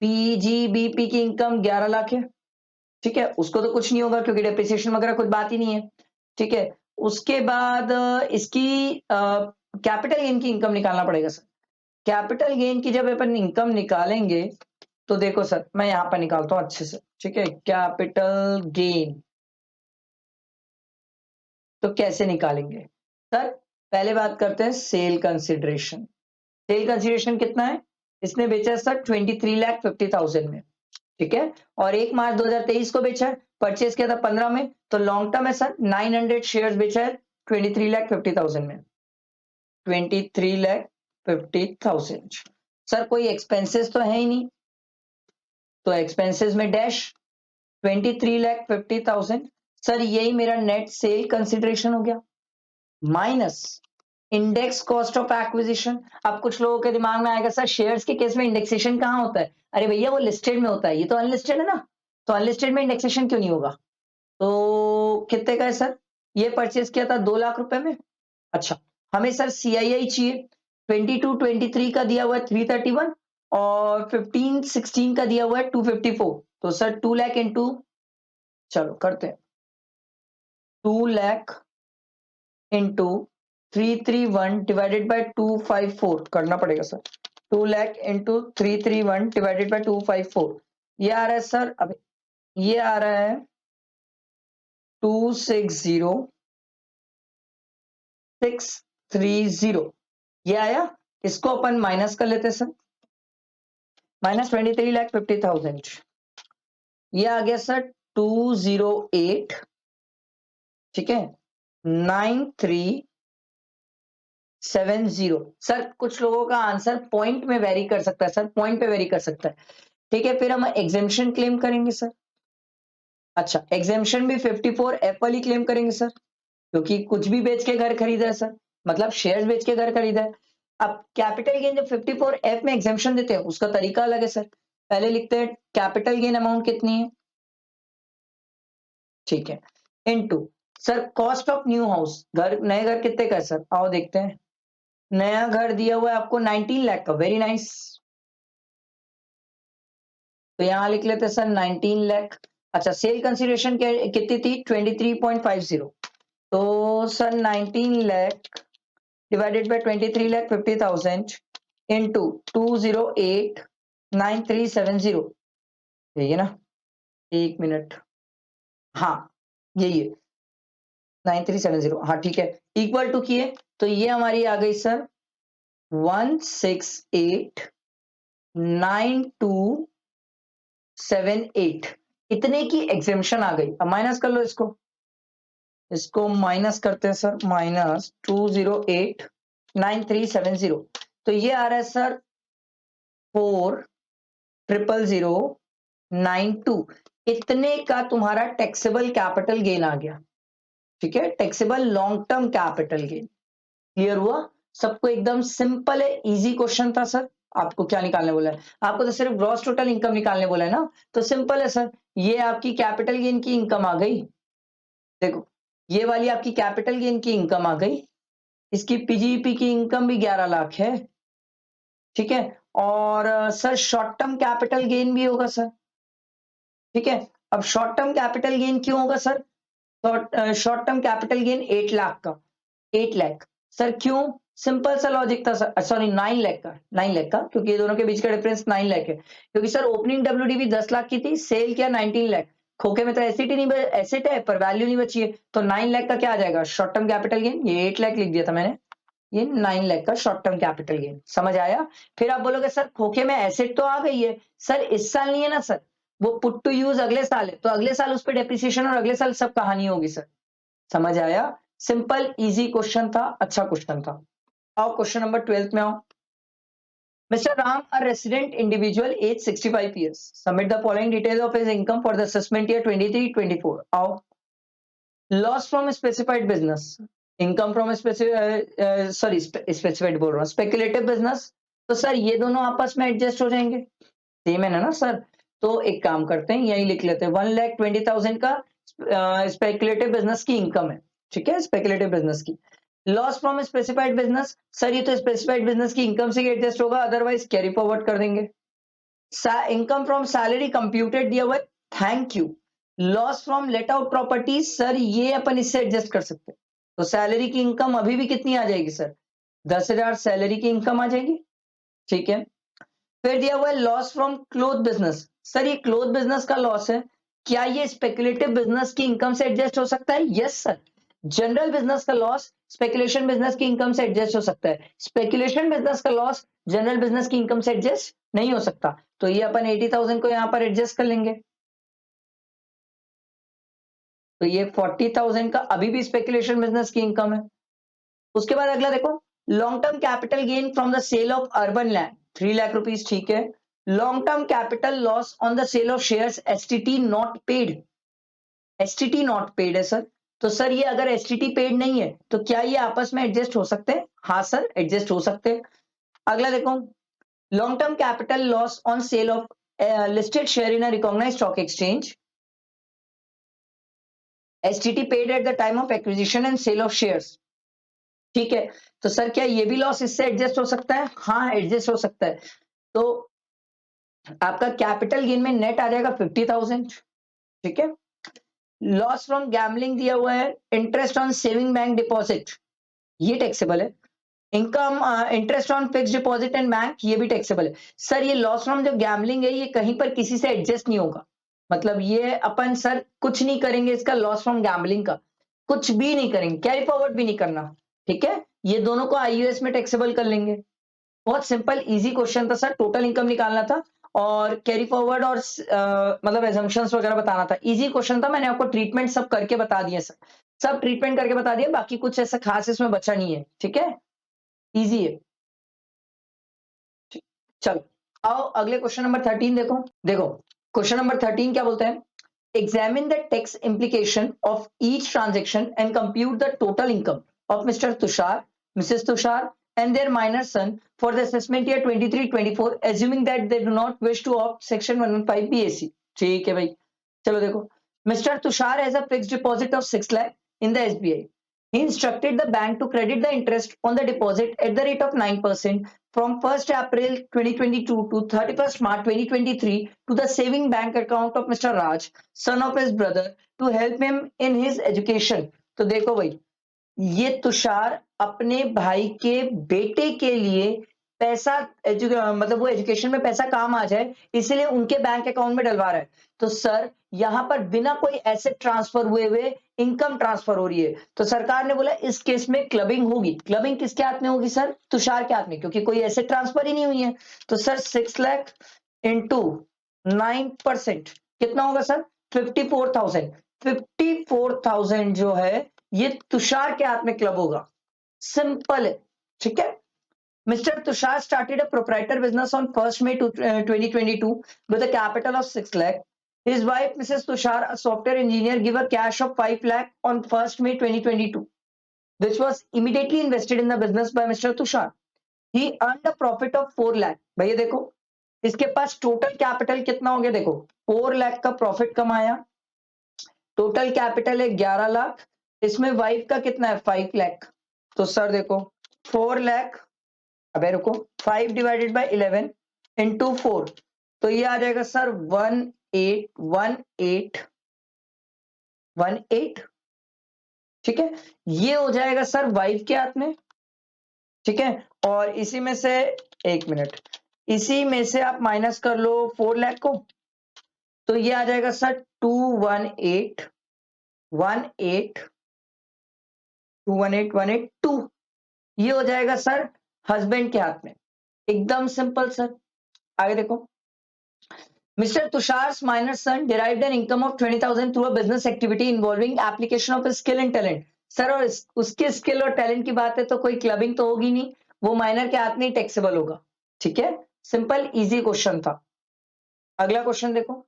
पीजीबीपी की इनकम 11 लाख है। ठीक है, उसको तो कुछ नहीं होगा क्योंकि डेप्रिसिएशन वगैरह कुछ बात ही नहीं है। ठीक है, उसके बाद इसकी कैपिटल गेन की इनकम निकालना पड़ेगा सर। कैपिटल गेन की जब अपन इनकम निकालेंगे तो देखो सर, मैं यहां पर निकालता हूं अच्छे से, ठीक है। कैपिटल गेन तो कैसे निकालेंगे सर? पहले बात करते हैं सेल कंसिडरेशन। सेल कंसिडरेशन कितना है? इसने बेचा सर 23,50,000 में, ठीक है। और 1 मार्च 2023 को बेचा है, परचेज किया था 15 में, तो लॉन्ग टर्म है सर 900 शेयर्स बेचा है 23,50,000 में। 23,50,000 सर, कोई एक्सपेंसेस तो है ही नहीं, तो एक्सपेंसेस में डैश 23,50,000 सर, यही मेरा नेट सेल कंसिडरेशन हो गया, minus index cost of acquisition. अब कुछ लोगों के दिमाग में आएगा सर, शेयर्स के केस में इंडेक्सेशन कहां होता है? अरे भैया वो लिस्टेड में होता है, ये तो अनलिस्टेड है ना, तो अनलिस्टेड में इंडेक्सेशन क्यों नहीं होगा? तो कितने का है सर? ये परचेज किया था 2 लाख रुपए में। अच्छा, हमें सर सीआईआई चाहिए, 22-23 का दिया हुआ है 331 और 15-16 का दिया हुआ है 254, तो सर 2 लाख इंटू, चलो करते हैं, 2 लाख इंटू 331 डिवाइडेड बाय 254 करना पड़ेगा sir. 2 lakh into 331 divided by 254, ये आ रहा है सर, अब ये आ रहा है 260630, ये आया। इसको अपन माइनस कर लेते हैं सर, माइनस 23,50,000, ये आ गया सर 208, ठीक है, 9370। सर कुछ लोगों का आंसर पॉइंट में वेरी कर सकता है सर, पॉइंट पे वेरी कर सकता है, ठीक है। फिर हम एग्जेम्पशन क्लेम करेंगे सर। अच्छा, एग्जेम्पशन भी 54 एफ वाली क्लेम करेंगे सर, क्योंकि कुछ भी बेच के घर खरीदा है सर, मतलब शेयर्स बेच के घर खरीदा है। अब कैपिटल गेन जब 54 एफ में एग्जेम्पशन देते हैं, उसका तरीका अलग है सर। पहले लिखते हैं कैपिटल गेन अमाउंट कितनी है, ठीक है, into sir cost of new house, घर, नए घर कितने का है सर? आओ देखते हैं। नया घर दिया हुआ है आपको 19 लाख का, वेरी नाइस, तो यहां लिख लेते हैं सर 19 लाख। अच्छा, सेल कंसिडरेशन कितनी थी? 23.50, तो sir 19 lakh divided by 23,50,000 into 2089370, यही है ना? एक मिनट, हाँ यही है 9370, हाँ ठीक है, इक्वल टू किए तो ये हमारी आ गई सर 1689278, इतने की एग्जेम्पशन आ गई। अब माइनस कर लो इसको, इसको माइनस करते हैं सर, माइनस 2089370, तो ये आ रहा है सर 4,000,092, इतने का तुम्हारा टैक्सेबल कैपिटल गेन आ गया, ठीक है, taxable long term capital gain. Clear हुआ सबको? एकदम सिंपल है, इजी क्वेश्चन था सर। आपको क्या निकालने बोला है? आपको तो सिर्फ ग्रॉस टोटल इनकम निकालने बोला है ना, तो सिंपल है सर, ये आपकी कैपिटल गेन की इनकम आ गई, देखो ये वाली आपकी कैपिटल गेन की इनकम आ गई, इसकी पीजीपी की इनकम भी 11 लाख है, ठीक है। और sir short term capital gain भी होगा सर, ठीक है। अब शॉर्ट टर्म कैपिटल गेन क्यों होगा sir? Short term capital gain 8 lakh का, 8 लाख सर, क्यों? सिंपल सा लॉजिक था सर, सॉरी 9 लाख का, 9 लाख का, क्योंकि ये दोनों के बीच का डिफरेंस 9 लाख है, क्योंकि सर ओपनिंग डब्ल्यूडीवी 10 लाख की थी, सेल किया 19 लाख, खोखे में तो एसेट ही नहीं, एसेट है पर वैल्यू नहीं बची है, तो 9 लाख का क्या आ जाएगा शॉर्ट टर्म कैपिटल गेन, ये 8 लाख लिख दिया था मैंने, ये 9 लाख का शॉर्ट टर्म कैपिटल गेन, समझ आया? फिर आप बोलोगे सर खोखे में एसेट तो आ गई है सर, इस साल नहीं है ना सर, वो पुट टू यूज अगले साल है, तो अगले साल उस पर डेप्रिसिएशन और अगले साल सब कहानी होगी सर, समझ आया? सिंपल इजी क्वेश्चन था, अच्छा क्वेश्चन था। आओ क्वेश्चन नंबर 12 में आओ। Mr. Ram, a resident individual aged 65 years, submit the following details of his income for the assessment year 23-24. आओ, loss from specified business, income from specified बोल रहा हूँ, speculative business, तो सर ये दोनों आपस में एडजस्ट हो जाएंगे, सेम है ना सर, तो एक काम करते हैं यही लिख लेते हैं, 1,20,000 का स्पेकुलेटिव बिजनेस की इनकम है, ठीक है, स्पेकुलेटिव बिजनेस की। Loss from specified business, sir ये तो स्पेसिफाइड बिजनेस की इनकम से एडजस्ट होगा, अदरवाइज कैरी फॉरवर्ड कर देंगे। इनकम फ्रॉम सैलरी कंप्यूटेड दिया हुआ है, thank you. Loss from let out properties, sir ये अपन इससे एडजस्ट कर सकते हैं, तो सैलरी की इनकम अभी भी कितनी आ जाएगी सर? 10,000 सैलरी की इनकम आ जाएगी। ठीक है। फिर दिया हुआ है loss from cloth business. Sir ये क्लोथ बिजनेस का लॉस है, क्या ये स्पेकुलेटिव बिजनेस की इनकम से एडजस्ट हो सकता है? Yes sir. जनरल बिजनेस का लॉस स्पेकुलेशन बिजनेस की इनकम से एडजस्ट हो सकता है। स्पेकुलेशन बिजनेस का लॉस जनरल बिजनेस की इनकम से एडजस्ट नहीं हो सकता। तो ये अपन 80,000 को यहां पर एडजस्ट कर लेंगे। तो ये 40,000 का अभी भी स्पेकुलेशन बिजनेस की इनकम है। उसके बाद अगला देखो, long term capital gain from the sale of urban land 3 lakh rupees. ठीक है। Long term capital loss on the sale of shares STT not paid. STT not paid है सर। तो सर ये अगर एसटीटी पेड नहीं है तो क्या ये आपस में एडजस्ट हो सकते हैं? हाँ सर, एडजस्ट हो सकते हैं। अगला देखो, long term capital loss on sale of listed share in a recognised stock exchange. STT paid at the time of acquisition and sale of shares. ठीक है। तो सर क्या ये भी लॉस इससे एडजस्ट हो सकता है? हाँ, एडजस्ट हो सकता है। तो आपका कैपिटल गेन में नेट आ जाएगा 50,000। ठीक है। लॉस फ्रॉम गैम्बलिंग दिया हुआ है, interest on saving bank deposit, ये टैक्सेबल है। Income interest on fix deposit and bank, ये भी टैक्सेबल है। सर ये लॉस फ्रॉम जो गैम्बलिंग है ये कहीं पर किसी से एडजस्ट नहीं होगा। मतलब ये अपन सर कुछ नहीं करेंगे इसका, लॉस फ्रॉम गैम्बलिंग का कुछ भी नहीं करेंगे, कैरी फॉरवर्ड भी नहीं करना। ठीक है। ये दोनों को आईयूएस में टैक्सेबल कर लेंगे। बहुत सिंपल इजी क्वेश्चन था सर, टोटल इनकम निकालना था और कैरी फॉरवर्ड और मतलब एजम्पशंस वगैरह बताना था। इजी क्वेश्चन था, मैंने आपको ट्रीटमेंट सब करके बता दिए सर, सब ट्रीटमेंट करके बता दिया, बाकी कुछ ऐसा खास इसमें बचा नहीं है। ठीक है, इजी है। चलो आओ अगले क्वेश्चन नंबर 13 देखो। देखो क्वेश्चन नंबर 13 क्या बोलते हैं, examine the tax implication of each transaction and compute the total income of Mr. Tushar, Mrs. Tushar and their minor son for the assessment year 23-24 assuming that they do not wish to opt section 115 BAC। ठीक है भाई, चलो देखो, Mr. Tushar has a fixed deposit of 6 lakh in the SBI. He instructed the bank to credit the interest on the deposit at the rate of 9% from 1st April 2022 to 31st March 2023 to the saving bank account of Mr. Raj, son of his brother, to help him in his education। तो देखो भाई, ये तुषार अपने भाई के बेटे के लिए पैसा मतलब वो एजुकेशन में पैसा काम आ जाए इसलिए उनके बैंक अकाउंट में डलवा रहा है। तो सर यहां पर बिना कोई एसेट ट्रांसफर हुए इनकम ट्रांसफर हो रही है, तो सरकार ने बोला इस केस में क्लबिंग होगी। क्लबिंग किसके हाथ में होगी सर? तुषार के हाथ में, क्योंकि कोई एसेट ट्रांसफर ही नहीं हुई है। तो सर 6 लाख इंटू 9% कितना होगा सर? 54,000। 54,000 जो है ये तुषार के हाथ में क्लब होगा। सिंपल है। ठीक है। Mr. Tushar started a proprietor business on 1st May 2022 with a capital of 6 lakh. His wife, Mrs. Tushar, a software engineer, gave a cash of 5 lakh on 1st May 2022, which was immediately invested in the business by Mr. Tushar. He earned a profit of 4 lakh। भैया देखो, इसके पास total capital कितना हो गया? देखो 4 लाख का profit कमाया, total capital है 11 लाख, इसमें वाइफ का कितना है? 5 लाख। तो सर देखो 4 लाख, अबे रुको, 5 डिवाइडेड बाय 11 इंटू 4, तो ये आ जाएगा सर 1818। ठीक है, ये हो जाएगा सर वाइफ के हाथ में। ठीक है, और इसी में से, एक मिनट, इसी में से आप माइनस कर लो 4 लाख को, तो ये आ जाएगा सर 218 ये हो जाएगा सर हस्बैंड के हाथ में। एकदम सिंपल सर। आगे देखो, Mr. Tushar's minor son derived an income of 20,000 through a business activity involving application of his skill and talent। Sir और उसके स्किल और टैलेंट की बात है तो कोई क्लबिंग तो होगी नहीं, वो माइनर के हाथ में ही टैक्सेबल होगा। ठीक है, सिंपल इजी क्वेश्चन था। अगला क्वेश्चन देखो,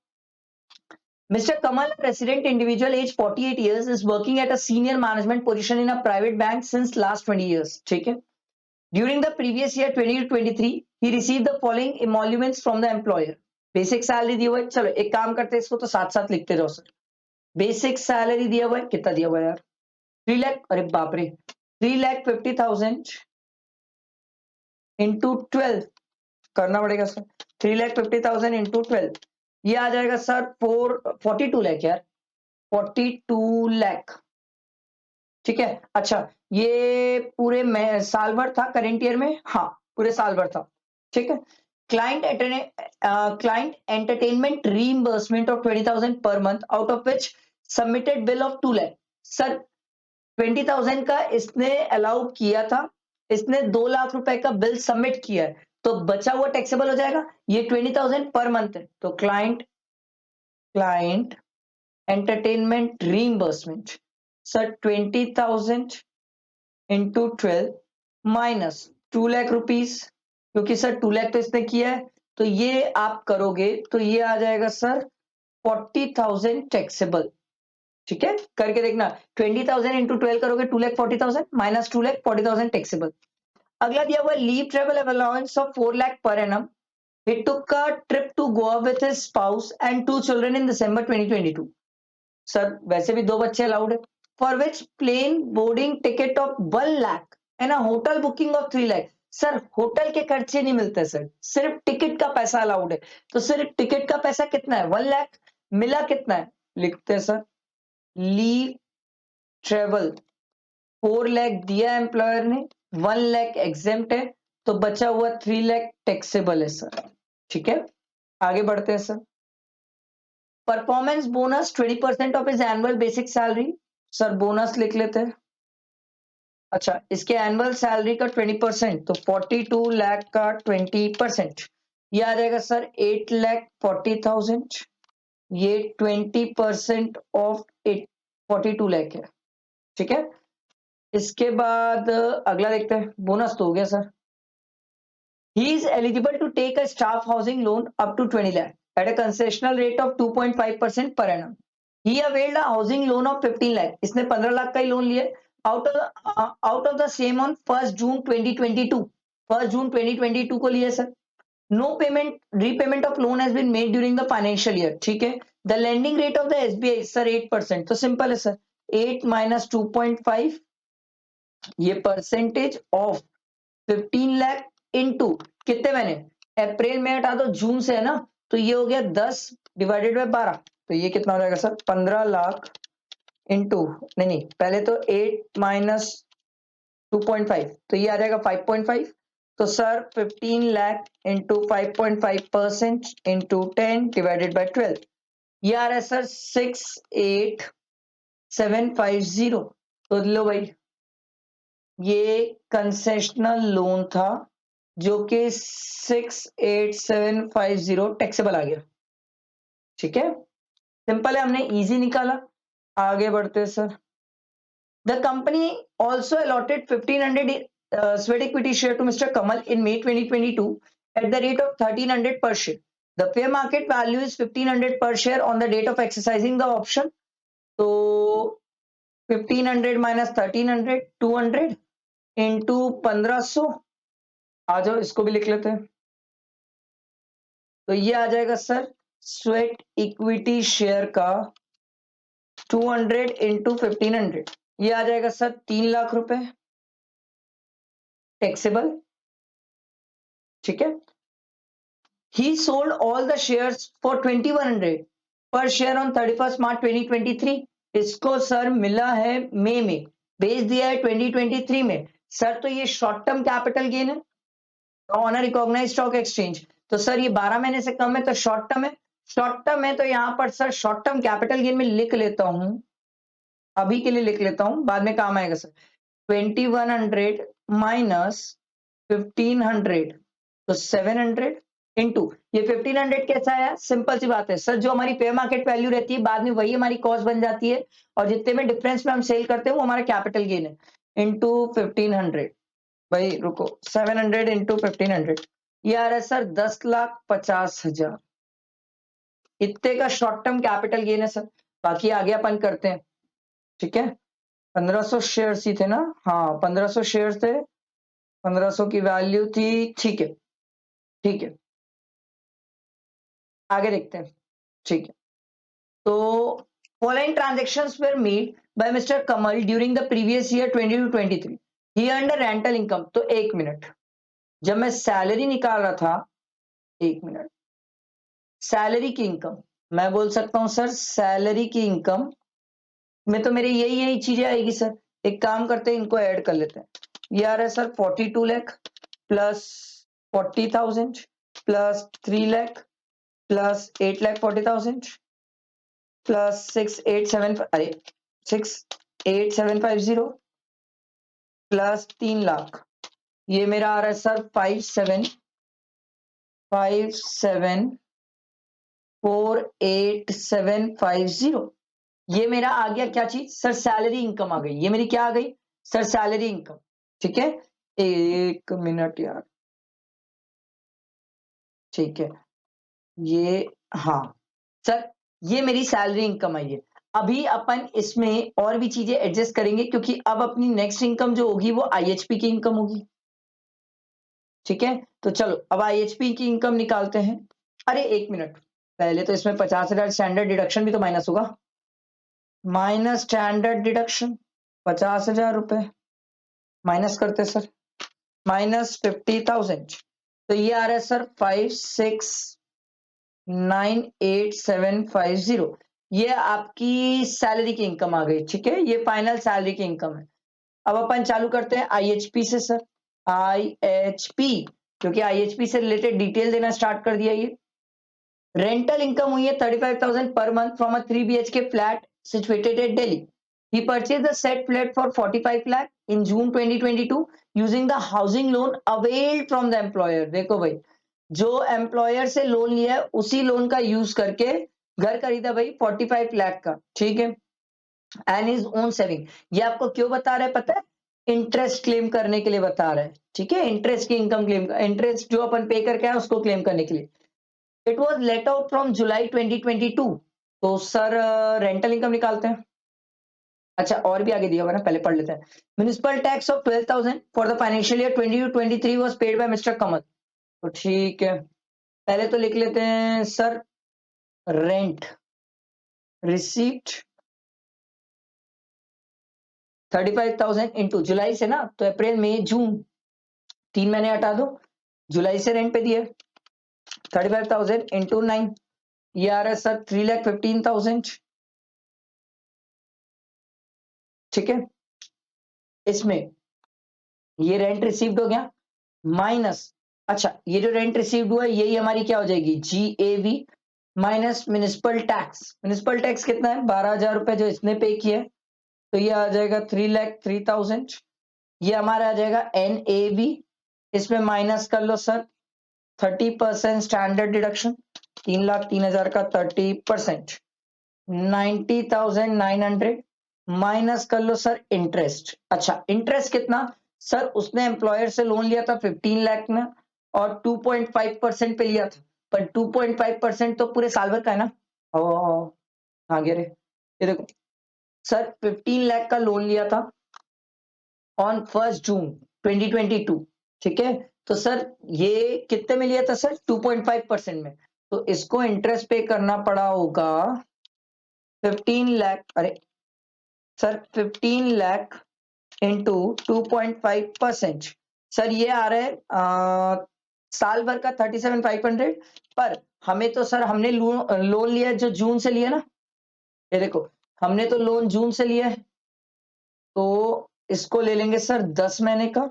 Mr. Kamal, a resident individual aged 48 years, is working at a senior management position in a private bank since last 20 years। ठीक है, during the previous year 2023 he received the following emoluments from the employer। Basic salary दी हुआ है, चलो एक काम करते हैं, इसको तो साथ साथ लिखते जाओ सर। बेसिक सैलरी दिया हुआ है, कितना दिया हुआ है यार? 3 लाख, अरे बाप रे, 3,50,000 इंटू 12 करना पड़ेगा सर। 3,50,000 इंटू 12 ये आ जाएगा सर 42 लाख यार, 42 लाख। ठीक है। अच्छा, ये पूरे साल भर था करेंट ईयर में, हाँ पूरे साल भर था। ठीक है। Client entertainment reimbursement of 20,000 per month out of which submitted bill of 2 lakh. Sir 20,000 का इसने अलाउ किया था, इसने 2 लाख रुपए का बिल सबमिट किया है, तो बचा हुआ टैक्सेबल हो जाएगा। ये 20,000 पर मंथ है, तो client entertainment reimbursement sir 20,000 into 12 minus 2 lakh rupees, क्योंकि सर 2 लाख तो इसने किया है, तो ये आप करोगे तो ये आ जाएगा सर 40,000 टैक्सेबल। ठीक है, करके देखना। 20,000 इंटू 12 करोगे 2,40,000 माइनस 2,40,000 टैक्सेबल। अगला दिया हुआ leave travel allowance of 4 lakh per annum. He took a trip to Goa with his spouse and 2 children in December 2022. Sir वैसे भी 2 बच्चे अलाउड है। For which plane boarding ticket of 1 lakh and a hotel booking of 3 lakh. Sir hotel के खर्चे नहीं मिलते sir, सिर्फ ticket का पैसा अलाउड है। तो सिर्फ टिकट का पैसा कितना है? 1 लाख। मिला कितना है? लिखते हैं सर, लीव ट्रेवल 4 लाख दिया एम्प्लॉयर ने, 1 लाख एग्जेम्प्ट है, तो बचा हुआ 3 लाख टैक्सेबल है सर। ठीक है, आगे बढ़ते हैं sir. Performance bonus 20% of his annual basic salary. Sir bonus लिख लेते हैं। अच्छा, इसके एनुअल सैलरी का 20%, तो 42 लाख का 20%, ये आ जाएगा सर 8,40,000। ये 20% ऑफ 42 लाख है। ठीक है, इसके बाद अगला देखते हैं। बोनस तो हो गया sir. He is eligible to take a staff housing loan up to 20 lakh at a concessional rate of 2.5% per annum. He availed a housing loan of 15 lakh. इसने 15 लाख का ही लोन लिया out of the same on 1st June 2022. 1st June 2022 को लिया sir. No repayment of loan has been made during the financial year. ठीक है। The lending rate of the SBI sir 8%, तो simple है sir, 8 minus 2.5, ये percentage of 15 lakh into कितने महीने? अप्रैल में हटा दो, जून से है ना, तो ये हो गया 10 डिवाइडेड बाय 12, तो ये कितना हो जाएगा सर? 15 लाख इंटू, नहीं पहले तो 8 माइनस 2.5, तो ये आ जाएगा 5.5। तो sir 15 lakh into 5.5% into 10 divided by 12, ये आ रहा है सर 68750। तो लो भाई, ये कंसेशनल लोन था जो कि 68750 टैक्सेबल आ गया। ठीक है, सिंपल है, हमने इजी निकाला। आगे बढ़ते हैं sir. The company also allotted 1500 sweat equity share to Mr Kamal in May 2022 at the rate of 1300 per share. The fair market value is 1500 per share on the date of exercising the option. तो 1500 minus 1300, 200 into 1500, आ जाओ इसको भी लिख लेते हैं। तो ये आ जाएगा सर स्वेट इक्विटी शेयर का 200 इंटू 1500, ये आ जाएगा सर 3 लाख रुपए टैक्सेबल। ठीक है, ही sold all the shares for 2100 पर शेयर ऑन 31 मार्च 2023। इसको सर मिला है मई में, बेच दिया है 2023 में। सर तो ये शॉर्ट टर्म कैपिटल गेन है ऑन रिकॉग्नाइज स्टॉक एक्सचेंज, तो सर ये 12 महीने से कम है, तो शॉर्ट टर्म है। शॉर्ट टर्म है तो यहां पर sir short term capital gain में लिख लेता हूं, अभी के लिए लिख लेता हूं, बाद में काम आएगा सर। 2100 माइनस 1500, तो 700 इंटू ये 1500 कैसा आया? सिंपल सी बात है सर, जो हमारी फेयर मार्केट वैल्यू रहती है बाद में वही हमारी कॉस्ट बन जाती है, और जितने में डिफरेंस में हम सेल करते हैं वो हमारा कैपिटल गेन है। इंटू 1500, भाई रुको, 700 इंटू 1500, ये आ रहा है सर 10,50,000। इतने का शॉर्ट टर्म कैपिटल गेन है सर। बाकी आगे अपन करते हैं। ठीक है, 1500 शेयर्स ही थे ना? हाँ 1500 शेयर्स थे, 1500 की वैल्यू थी। ठीक है, ठीक है, आगे देखते हैं। ठीक है, तो following transactions were made by mister Kamal during the previous year 2022-23। He earned a rental income. तो एक मिनट, जब मैं सैलरी निकाल रहा था, एक मिनट, सैलरी की इनकम, मैं बोल सकता हूं सर सैलरी की इनकम में तो मेरी यही यही चीजें आएगी सर। एक काम करते हैं, इनको ऐड कर लेते हैं। ये आ रहा है sir 42 lakh plus 40,000 plus 3 lakh plus 8,40,000 plus 68750 plus 3 lakh. ये मेरा आ रहा है सर 57,48750। ये मेरा आ गया क्या चीज सर? सैलरी इनकम आ गई। ये मेरी क्या आ गई सर? Salary income. ठीक है, एक मिनट यार। ठीक है, ये हाँ सर, ये मेरी सैलरी इनकम आई है। अभी अपन इसमें और भी चीजें एडजस्ट करेंगे, क्योंकि अब अपनी नेक्स्ट इनकम जो होगी वो आईएचपी की इनकम होगी। ठीक है, तो चलो अब आईएचपी की इनकम निकालते हैं। अरे एक मिनट, पहले तो इसमें 50,000 स्टैंडर्ड डिडक्शन भी तो माइनस होगा। माइनस स्टैंडर्ड डिडक्शन 50,000 रुपए माइनस करते सर, माइनस 50,000। तो ये आ रहा है सर 56,98750। ये आपकी सैलरी की इनकम आ गई। ठीक है, ये फाइनल सैलरी की इनकम है। अब अपन चालू करते हैं आईएचपी से सर। आईएचपी, क्योंकि आईएचपी से रिलेटेड डिटेल देना स्टार्ट कर दिया। ये रेंटल इनकम हुई है 35,000 per month from a 3 BHK flat situated at Delhi. He purchased the said flat for 45 lakh in June 2022 using the housing loan availed from the employer. देखो भाई, जो employer से लोन लिया है उसी लोन का यूज करके घर खरीदा भाई 45 लाख का। ठीक है, एंड हिज ओन सेविंग। ये आपको क्यों बता रहा है पता है? इंटरेस्ट क्लेम करने के लिए बता रहा है। ठीक है, इंटरेस्ट की इनकम क्लेम, इंटरेस्ट जो अपन पे करके आए उसको क्लेम करने के लिए। It was let out from जुलाई 2022। तो सर रेंटल इनकम निकालते हैं। अच्छा, और भी आगे दिया हुआ ना, पहले पढ़ लेते हैं। Municipal tax of 12,000 for the financial year 22-23 was paid by mister Kamal. तो ठीक है, पहले तो लिख लेते हैं सर रेंट रिसीप्ट 35,000 इंटू जुलाई से ना, तो अप्रैल मई जून 3 महीने हटा दो, जुलाई से रेंट पे दिए 35,000 इंटू 9। ये आ रहा है सर 3,15,000। ठीक है, इसमें ये रेंट रिसीव्ड हो गया माइनस, अच्छा ये जो रेंट रिसीव्ड हुआ है यही हमारी क्या हो जाएगी? GAV minus municipal tax. Municipal tax कितना है? 12,000 रुपए जो इसने पे किया है, तो ये आ जाएगा 3,03,000। ये हमारा आ जाएगा एनएवी। इसमें माइनस कर लो सर 30% स्टैंडर्ड डिडक्शन, 3,03,000 का 30% 90,900 माइनस कर लो सर इंटरेस्ट। अच्छा, इंटरेस्ट कितना सर? उसने एम्प्लॉयर से लोन लिया था 15 लाख में और 2.5% पे लिया था, पर 2.5% तो पूरे साल भर का है ना। ओ हाँ गिरे, ये देखो सर 15 लाख का लोन लिया था ऑन 1 जून 2022। ठीक है, तो सर ये कितने में लिया था सर? 2.5% में। तो इसको इंटरेस्ट पे करना पड़ा होगा 15 लाख, अरे सर 15 लाख इंटू 2.5%। सर ये आ रहा है साल भर का 37,500। पर हमें तो सर हमने लोन लिया जो जून से लिया ना, ये देखो हमने तो लोन जून से लिया है, तो इसको ले लेंगे सर 10 महीने का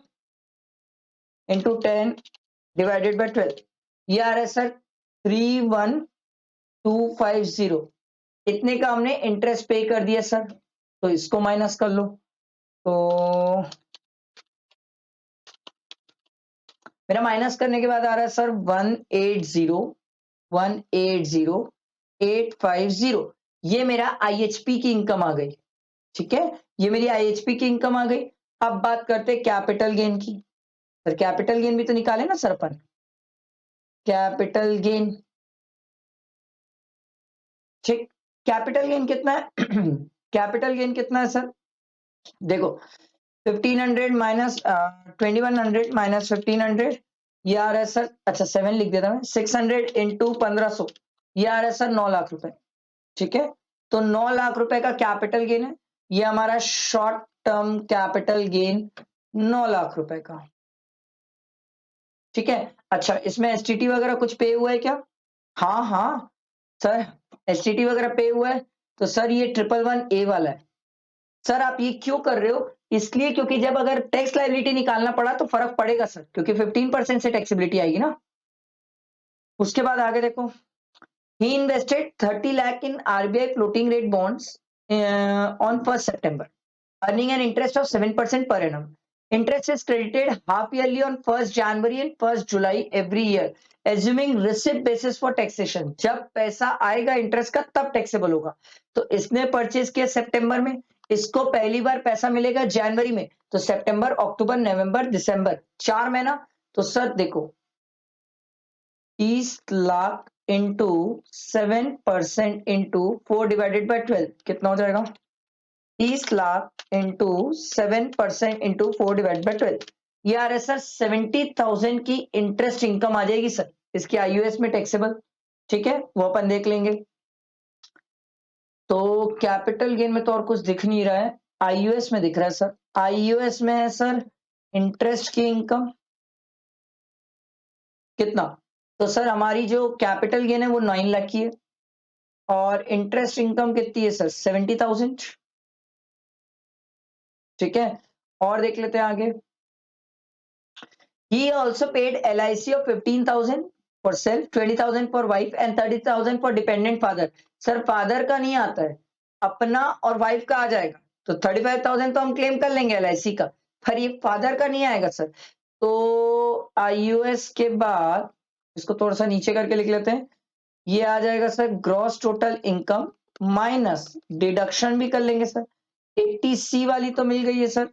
इंटू 10 डिवाइडेड बाय 12। ये आ रहा है सर 31,250। इतने का हमने इंटरेस्ट पे कर दिया सर, तो इसको माइनस कर लो। तो मेरा माइनस करने के बाद आ रहा है सर 180,180,850। ये मेरा आईएचपी की इनकम आ गई। ठीक है, ये मेरी आईएचपी की इनकम आ गई। अब बात करते हैं कैपिटल गेन की। सर कैपिटल गेन भी तो निकाले ना सर अपन। कैपिटल गेन, ठीक, कैपिटल गेन कितना है? कैपिटल गेन कितना है सर? देखो 1500 माइनस 2100 माइनस 1500, ये आ रहा है सर, अच्छा 7 लिख देता मैं, 600 इंटू 1500, ये आ रहा है सर 9 लाख रुपए। ठीक है, तो 9 लाख रुपए का कैपिटल गेन है। ये हमारा short term capital gain 9 lakh रुपए का। ठीक है, अच्छा इसमें एसटीटी वगैरह कुछ पे हुआ है क्या? हाँ हाँ सर, एसटीटी वगैरह पे हुआ है। तो सर ये 111A वाला है। सर आप ये क्यों कर रहे हो? इसलिए क्योंकि जब अगर टैक्स लायबिलिटी निकालना पड़ा तो फर्क पड़ेगा सर, क्योंकि 15% से टैक्सेबिलिटी आएगी ना। उसके बाद आगे देखो, he invested 30 lakh in RBI floating rate bonds on 1st September, earning an interest of 7% per annum. Interest is credited half yearly on 1st January and 1st July every year, assuming receipt basis for taxation. जब पैसा आएगा interest का तब taxable होगा। तो इसने purchase किया सितंबर में, इसको पहली बार पैसा मिलेगा जनवरी में, तो सितंबर, अक्टूबर, नवंबर, दिसंबर 4 महीना। तो सर देखो 30 lakh into 7% into 4 divided by 12 कितना हो जाएगा? 30 lakh into 7% into 4 divide by 12, ये आ रहा है सर 70,000 की इंटरेस्ट इनकम आ जाएगी सर, इसकी आईयूएस में टैक्सेबल। ठीक है, वो अपन देख लेंगे। तो कैपिटल गेन में तो और कुछ दिख नहीं रहा है, आईयूएस में दिख रहा है सर। आईयूएस में है सर इंटरेस्ट की इनकम कितना? तो सर हमारी जो कैपिटल गेन है वो 9 लाख की है, और इंटरेस्ट इनकम कितनी है सर? 70,000। ठीक है, और देख लेते हैं आगे। He also paid LIC of 15,000 for self, 20,000 for wife and 30,000 for dependent father. Sir father का नहीं आता है, अपना और वाइफ का आ जाएगा, तो 35,000 तो हम क्लेम कर लेंगे LIC का, पर ये फादर का नहीं आएगा सर। तो आईयूएस के बाद इसको थोड़ा सा नीचे करके लिख लेते हैं, ये आ जाएगा sir gross total income minus deduction भी कर लेंगे सर। 80C वाली तो मिल गई है सर,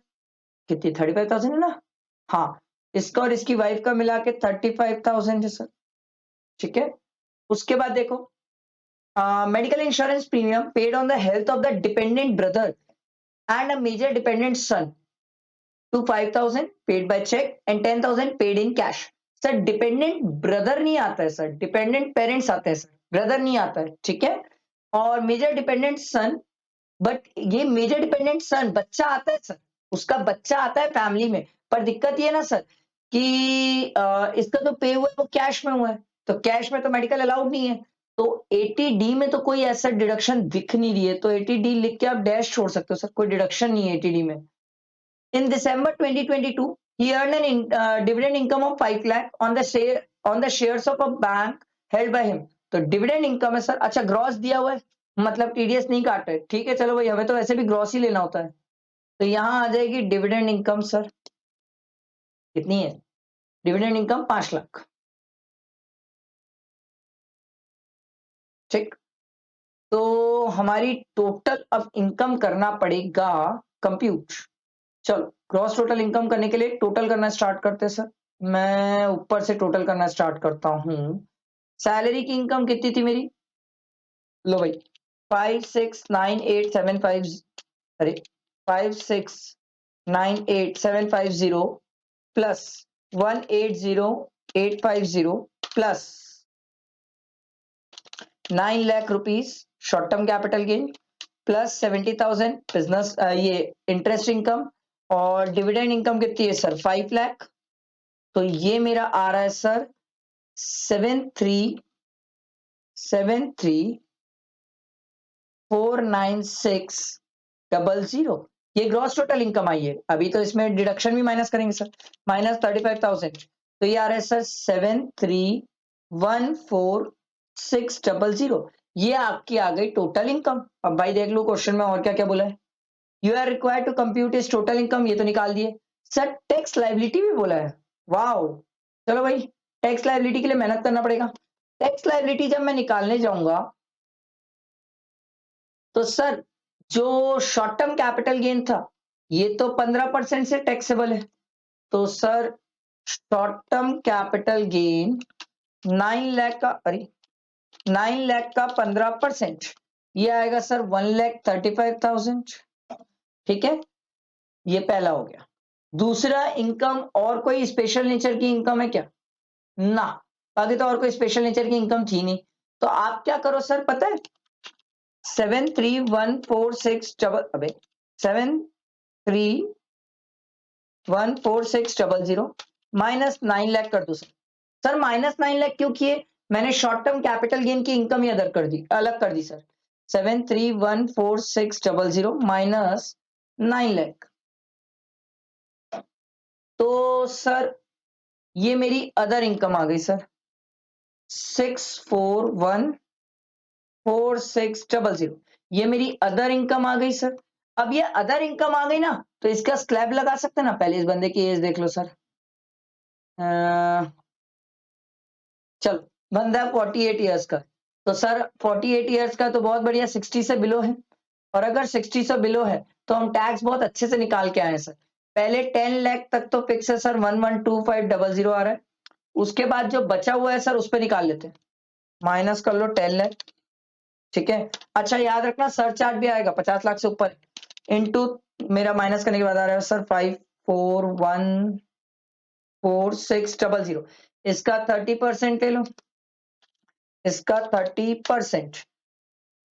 कितनी? 35,000 है ना। हाँ, इसका और इसकी वाइफ का मिला के 35,000 है सर। ठीक है, उसके बाद देखो medical insurance premium paid on the health of the dependent brother and a major dependent son to 5,000 paid by check and 10,000 paid in cash. Sir dependent brother नहीं आता है सर, डिपेंडेंट पेरेंट्स आते हैं सर, ब्रदर नहीं आता है। ठीक है, और मेजर डिपेंडेंट सन, बट ये मेजर डिपेंडेंट सन बच्चा आता है सर, उसका बच्चा आता है फैमिली में, पर दिक्कत ये ना सर कि इसका तो पे हुआ है वो कैश में हुआ है, तो कैश में तो मेडिकल अलाउड नहीं है, तो 80D में तो कोई ऐसा डिडक्शन दिख नहीं रही है, तो 80D लिख के आप डैश छोड़ सकते हो सर, कोई डिडक्शन नहीं है 80D में। In December 2022, he earned an dividend income of 5 lakh on the shares of a bank held by him. तो डिविडेंड इनकम है सर। अच्छा, ग्रॉस दिया हुआ है, मतलब टीडीएस नहीं काट रहे। ठीक है, चलो भाई, हमें तो वैसे भी ग्रॉस ही लेना होता है, तो यहां आ जाएगी डिविडेंड इनकम सर, कितनी है? Dividend income 5 lakh. ठीक, तो हमारी टोटल अब इनकम करना पड़ेगा कंप्यूट। चलो ग्रॉस टोटल इनकम करने के लिए टोटल करना स्टार्ट करते हैं सर। मैं ऊपर से टोटल करना स्टार्ट करता हूं। सैलरी की इनकम कितनी थी मेरी? लो भाई, 5,6,9,8,7,5, अरे 5,6,9,8,7,5,0 plus 1,80,8,50 plus 9 lakh rupees short term capital gain plus 70,000 business ये इंटरेस्ट इनकम, और डिविडेंड इनकम कितनी है सर? 5 लाख। तो ये मेरा आ रहा है सर 7,3,7,3,496,000। ये ग्रॉस टोटल इनकम आई है, अभी तो इसमें डिडक्शन भी माइनस करेंगे सर, माइनस 35,000, तो ये आ रहा है सर 7,3,1,4,6,000। ये आपकी आ गई टोटल इनकम। अब भाई देख लो क्वेश्चन में और क्या क्या बोला है। You are required to compute is total income, ये तो निकाल दिए सर। टैक्स लायबिलिटी भी बोला है, वाओ। चलो भाई, टैक्स लायबिलिटी के लिए मेहनत करना पड़ेगा। टैक्स लायबिलिटी जब मैं निकालने जाऊंगा तो सर जो शॉर्ट टर्म कैपिटल गेन था ये तो 15% से टैक्सेबल है, तो sir short term capital gain 9 lakh का, अरे 9 लाख का 15%, ये आएगा सर 1,35,000। ठीक है, ये पहला हो गया। दूसरा इनकम, और कोई स्पेशल नेचर की इनकम है क्या? ना, आगे तो और कोई स्पेशल नेचर की इनकम थी नहीं, तो आप क्या करो सर पता है, 7,3,1,4,6 अबे 7,3,1,4,6,000 माइनस 9 लाख कर दो सर। सर माइनस 9 लाख क्यों किए? मैंने शॉर्ट टर्म कैपिटल गेन की इनकम ही अलग कर दी सर। 7,3,1,4,6,000 माइनस 9 लाख, तो सर ये मेरी अदर इनकम आ गई सर 641460, ये मेरी अदर इनकम आ गई सर। अब ये अदर इनकम आ गई ना, तो इसका स्लैब लगा सकते हैं ना। पहले इस बंदे की एज देख लो सर। चलो, बंदा 48 ईयर्स का, तो सर 48 ईयर्स का तो बहुत बढ़िया, 60 से बिलो है। और अगर 60 से बिलो है तो हम टैक्स बहुत अच्छे से निकाल के आए हैं सर। पहले 10 लाख तक तो फिक्स है सर, 112500 आ रहा है। उसके बाद जो बचा हुआ है सर उस पर निकाल लेते हैं, माइनस कर लो 10 लाख। ठीक है, अच्छा याद रखना सर चार्ज भी आएगा 50 लाख से ऊपर, इनटू मेरा माइनस करने के बाद आ रहा है सर 541460, इसका 30% ले लो, इसका 30%,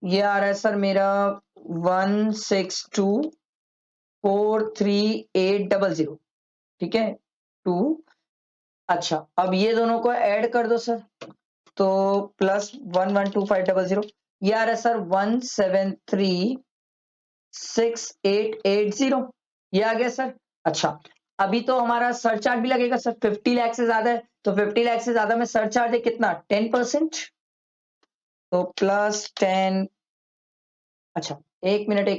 ये आ रहा है सर मेरा 16243,800। ठीक है, टू। अच्छा, अब ये दोनों को ऐड कर दो सर, तो प्लस 112,500, ये आ रहा है सर 173,6880, ये आ गया सर। अच्छा, अभी तो हमारा सरचार्ज भी लगेगा सर, 50 लाख से ज्यादा है, तो 50 लाख से ज्यादा में सरचार्ज है कितना, 10%, तो प्लस 10। अच्छा, एक मिनट,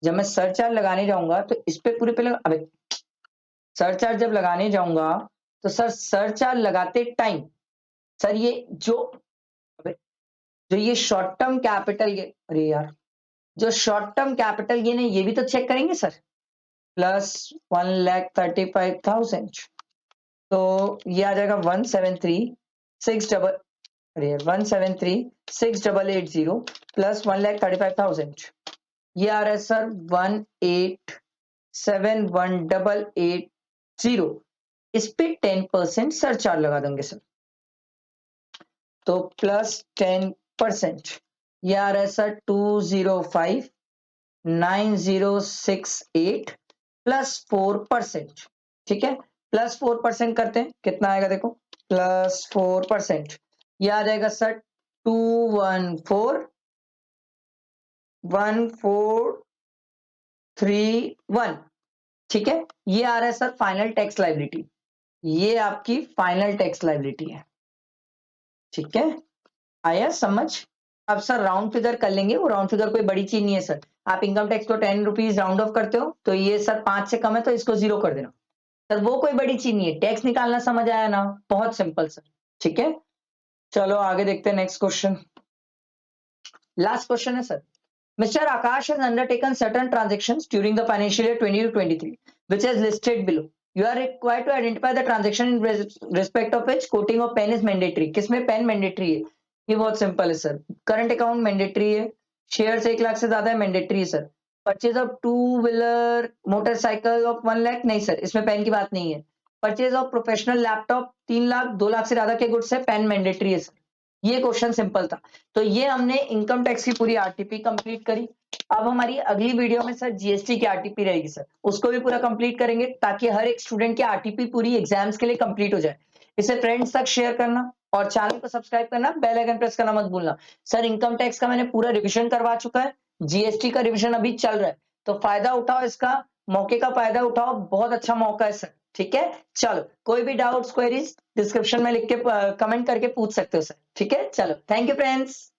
जब मैं सरचार्ज लगाने जाऊंगा तो इस पे पूरे पे अबे, सरचार्ज जब लगाने जाऊंगा तो सर सरचार्ज लगाते टाइम सर ये जो, अबे, जो ये शॉर्ट टर्म कैपिटल, ये अरे यार, जो शॉर्ट टर्म कैपिटल ये नहीं, ये भी तो चेक करेंगे सर। प्लस 1,35,000, तो ये आ जाएगा 173,6 अरे यार 173,6,880 प्लस 1,35,000, ये आ रहा है सर 1,87,1,880। इस पे 10% सरचार्ज लगा देंगे सर, तो प्लस 10%, ये आ रहा है सर 205,9068 प्लस 4%। ठीक है, प्लस 4% करते हैं, कितना आएगा देखो, प्लस 4%, ये आ जाएगा सर 214,143,1। ठीक है, ये आ रहा है सर फाइनल टैक्स लायबिलिटी, ये आपकी फाइनल टैक्स लायबिलिटी है। ठीक है, आया समझ। अब सर राउंड फिगर कर लेंगे, वो राउंड फिगर कोई बड़ी चीज नहीं है सर। आप इनकम टैक्स को 10 रुपीज राउंड ऑफ करते हो, तो ये सर 5 से कम है तो इसको 0 कर देना सर, वो कोई बड़ी चीज नहीं है, टैक्स निकालना समझ आया ना, बहुत सिंपल सर। ठीक है, चलो आगे देखते हैं नेक्स्ट क्वेश्चन। लास्ट क्वेश्चन है sir, Mr. Akash has undertaken certain transactions during the financial year 20 to 23, which is listed below. You are required to identify the transaction in respect of which quoting of pen is mandatory. किसमें pen mandatory है? ये बहुत simple है sir. Current account mandatory है, shares 1 lakh से ज्यादा है mandatory है sir. Purchase of two wheeler motorcycle of 1 lakh नहीं सर, इसमें पेन की बात नहीं है। Purchase of professional laptop 3 lakh 2 lakh से ज्यादा के गुड्स है, पेन मैंडेटरी है सर। ये क्वेश्चन सिंपल था। तो ये हमने इनकम टैक्स की पूरी आरटीपी कंप्लीट करी। अब हमारी अगली वीडियो में सर जीएसटी की आरटीपी रहेगी सर, उसको भी पूरा कंप्लीट करेंगे ताकि हर एक स्टूडेंट की आरटीपी पूरी एग्जाम्स के लिए कंप्लीट हो जाए। इसे फ्रेंड्स तक शेयर करना और चैनल को सब्सक्राइब करना, बेल आइकन प्रेस करना मत भूलना। सर इनकम टैक्स का मैंने पूरा रिविजन करवा चुका है, जीएसटी का रिविजन अभी चल रहा है, तो फायदा उठाओ इसका, मौके का फायदा उठाओ, बहुत अच्छा मौका है सर। ठीक है, चलो कोई भी डाउट्स क्वेरीज डिस्क्रिप्शन में लिख के कमेंट करके पूछ सकते हो सर। ठीक है, चलो थैंक यू फ्रेंड्स।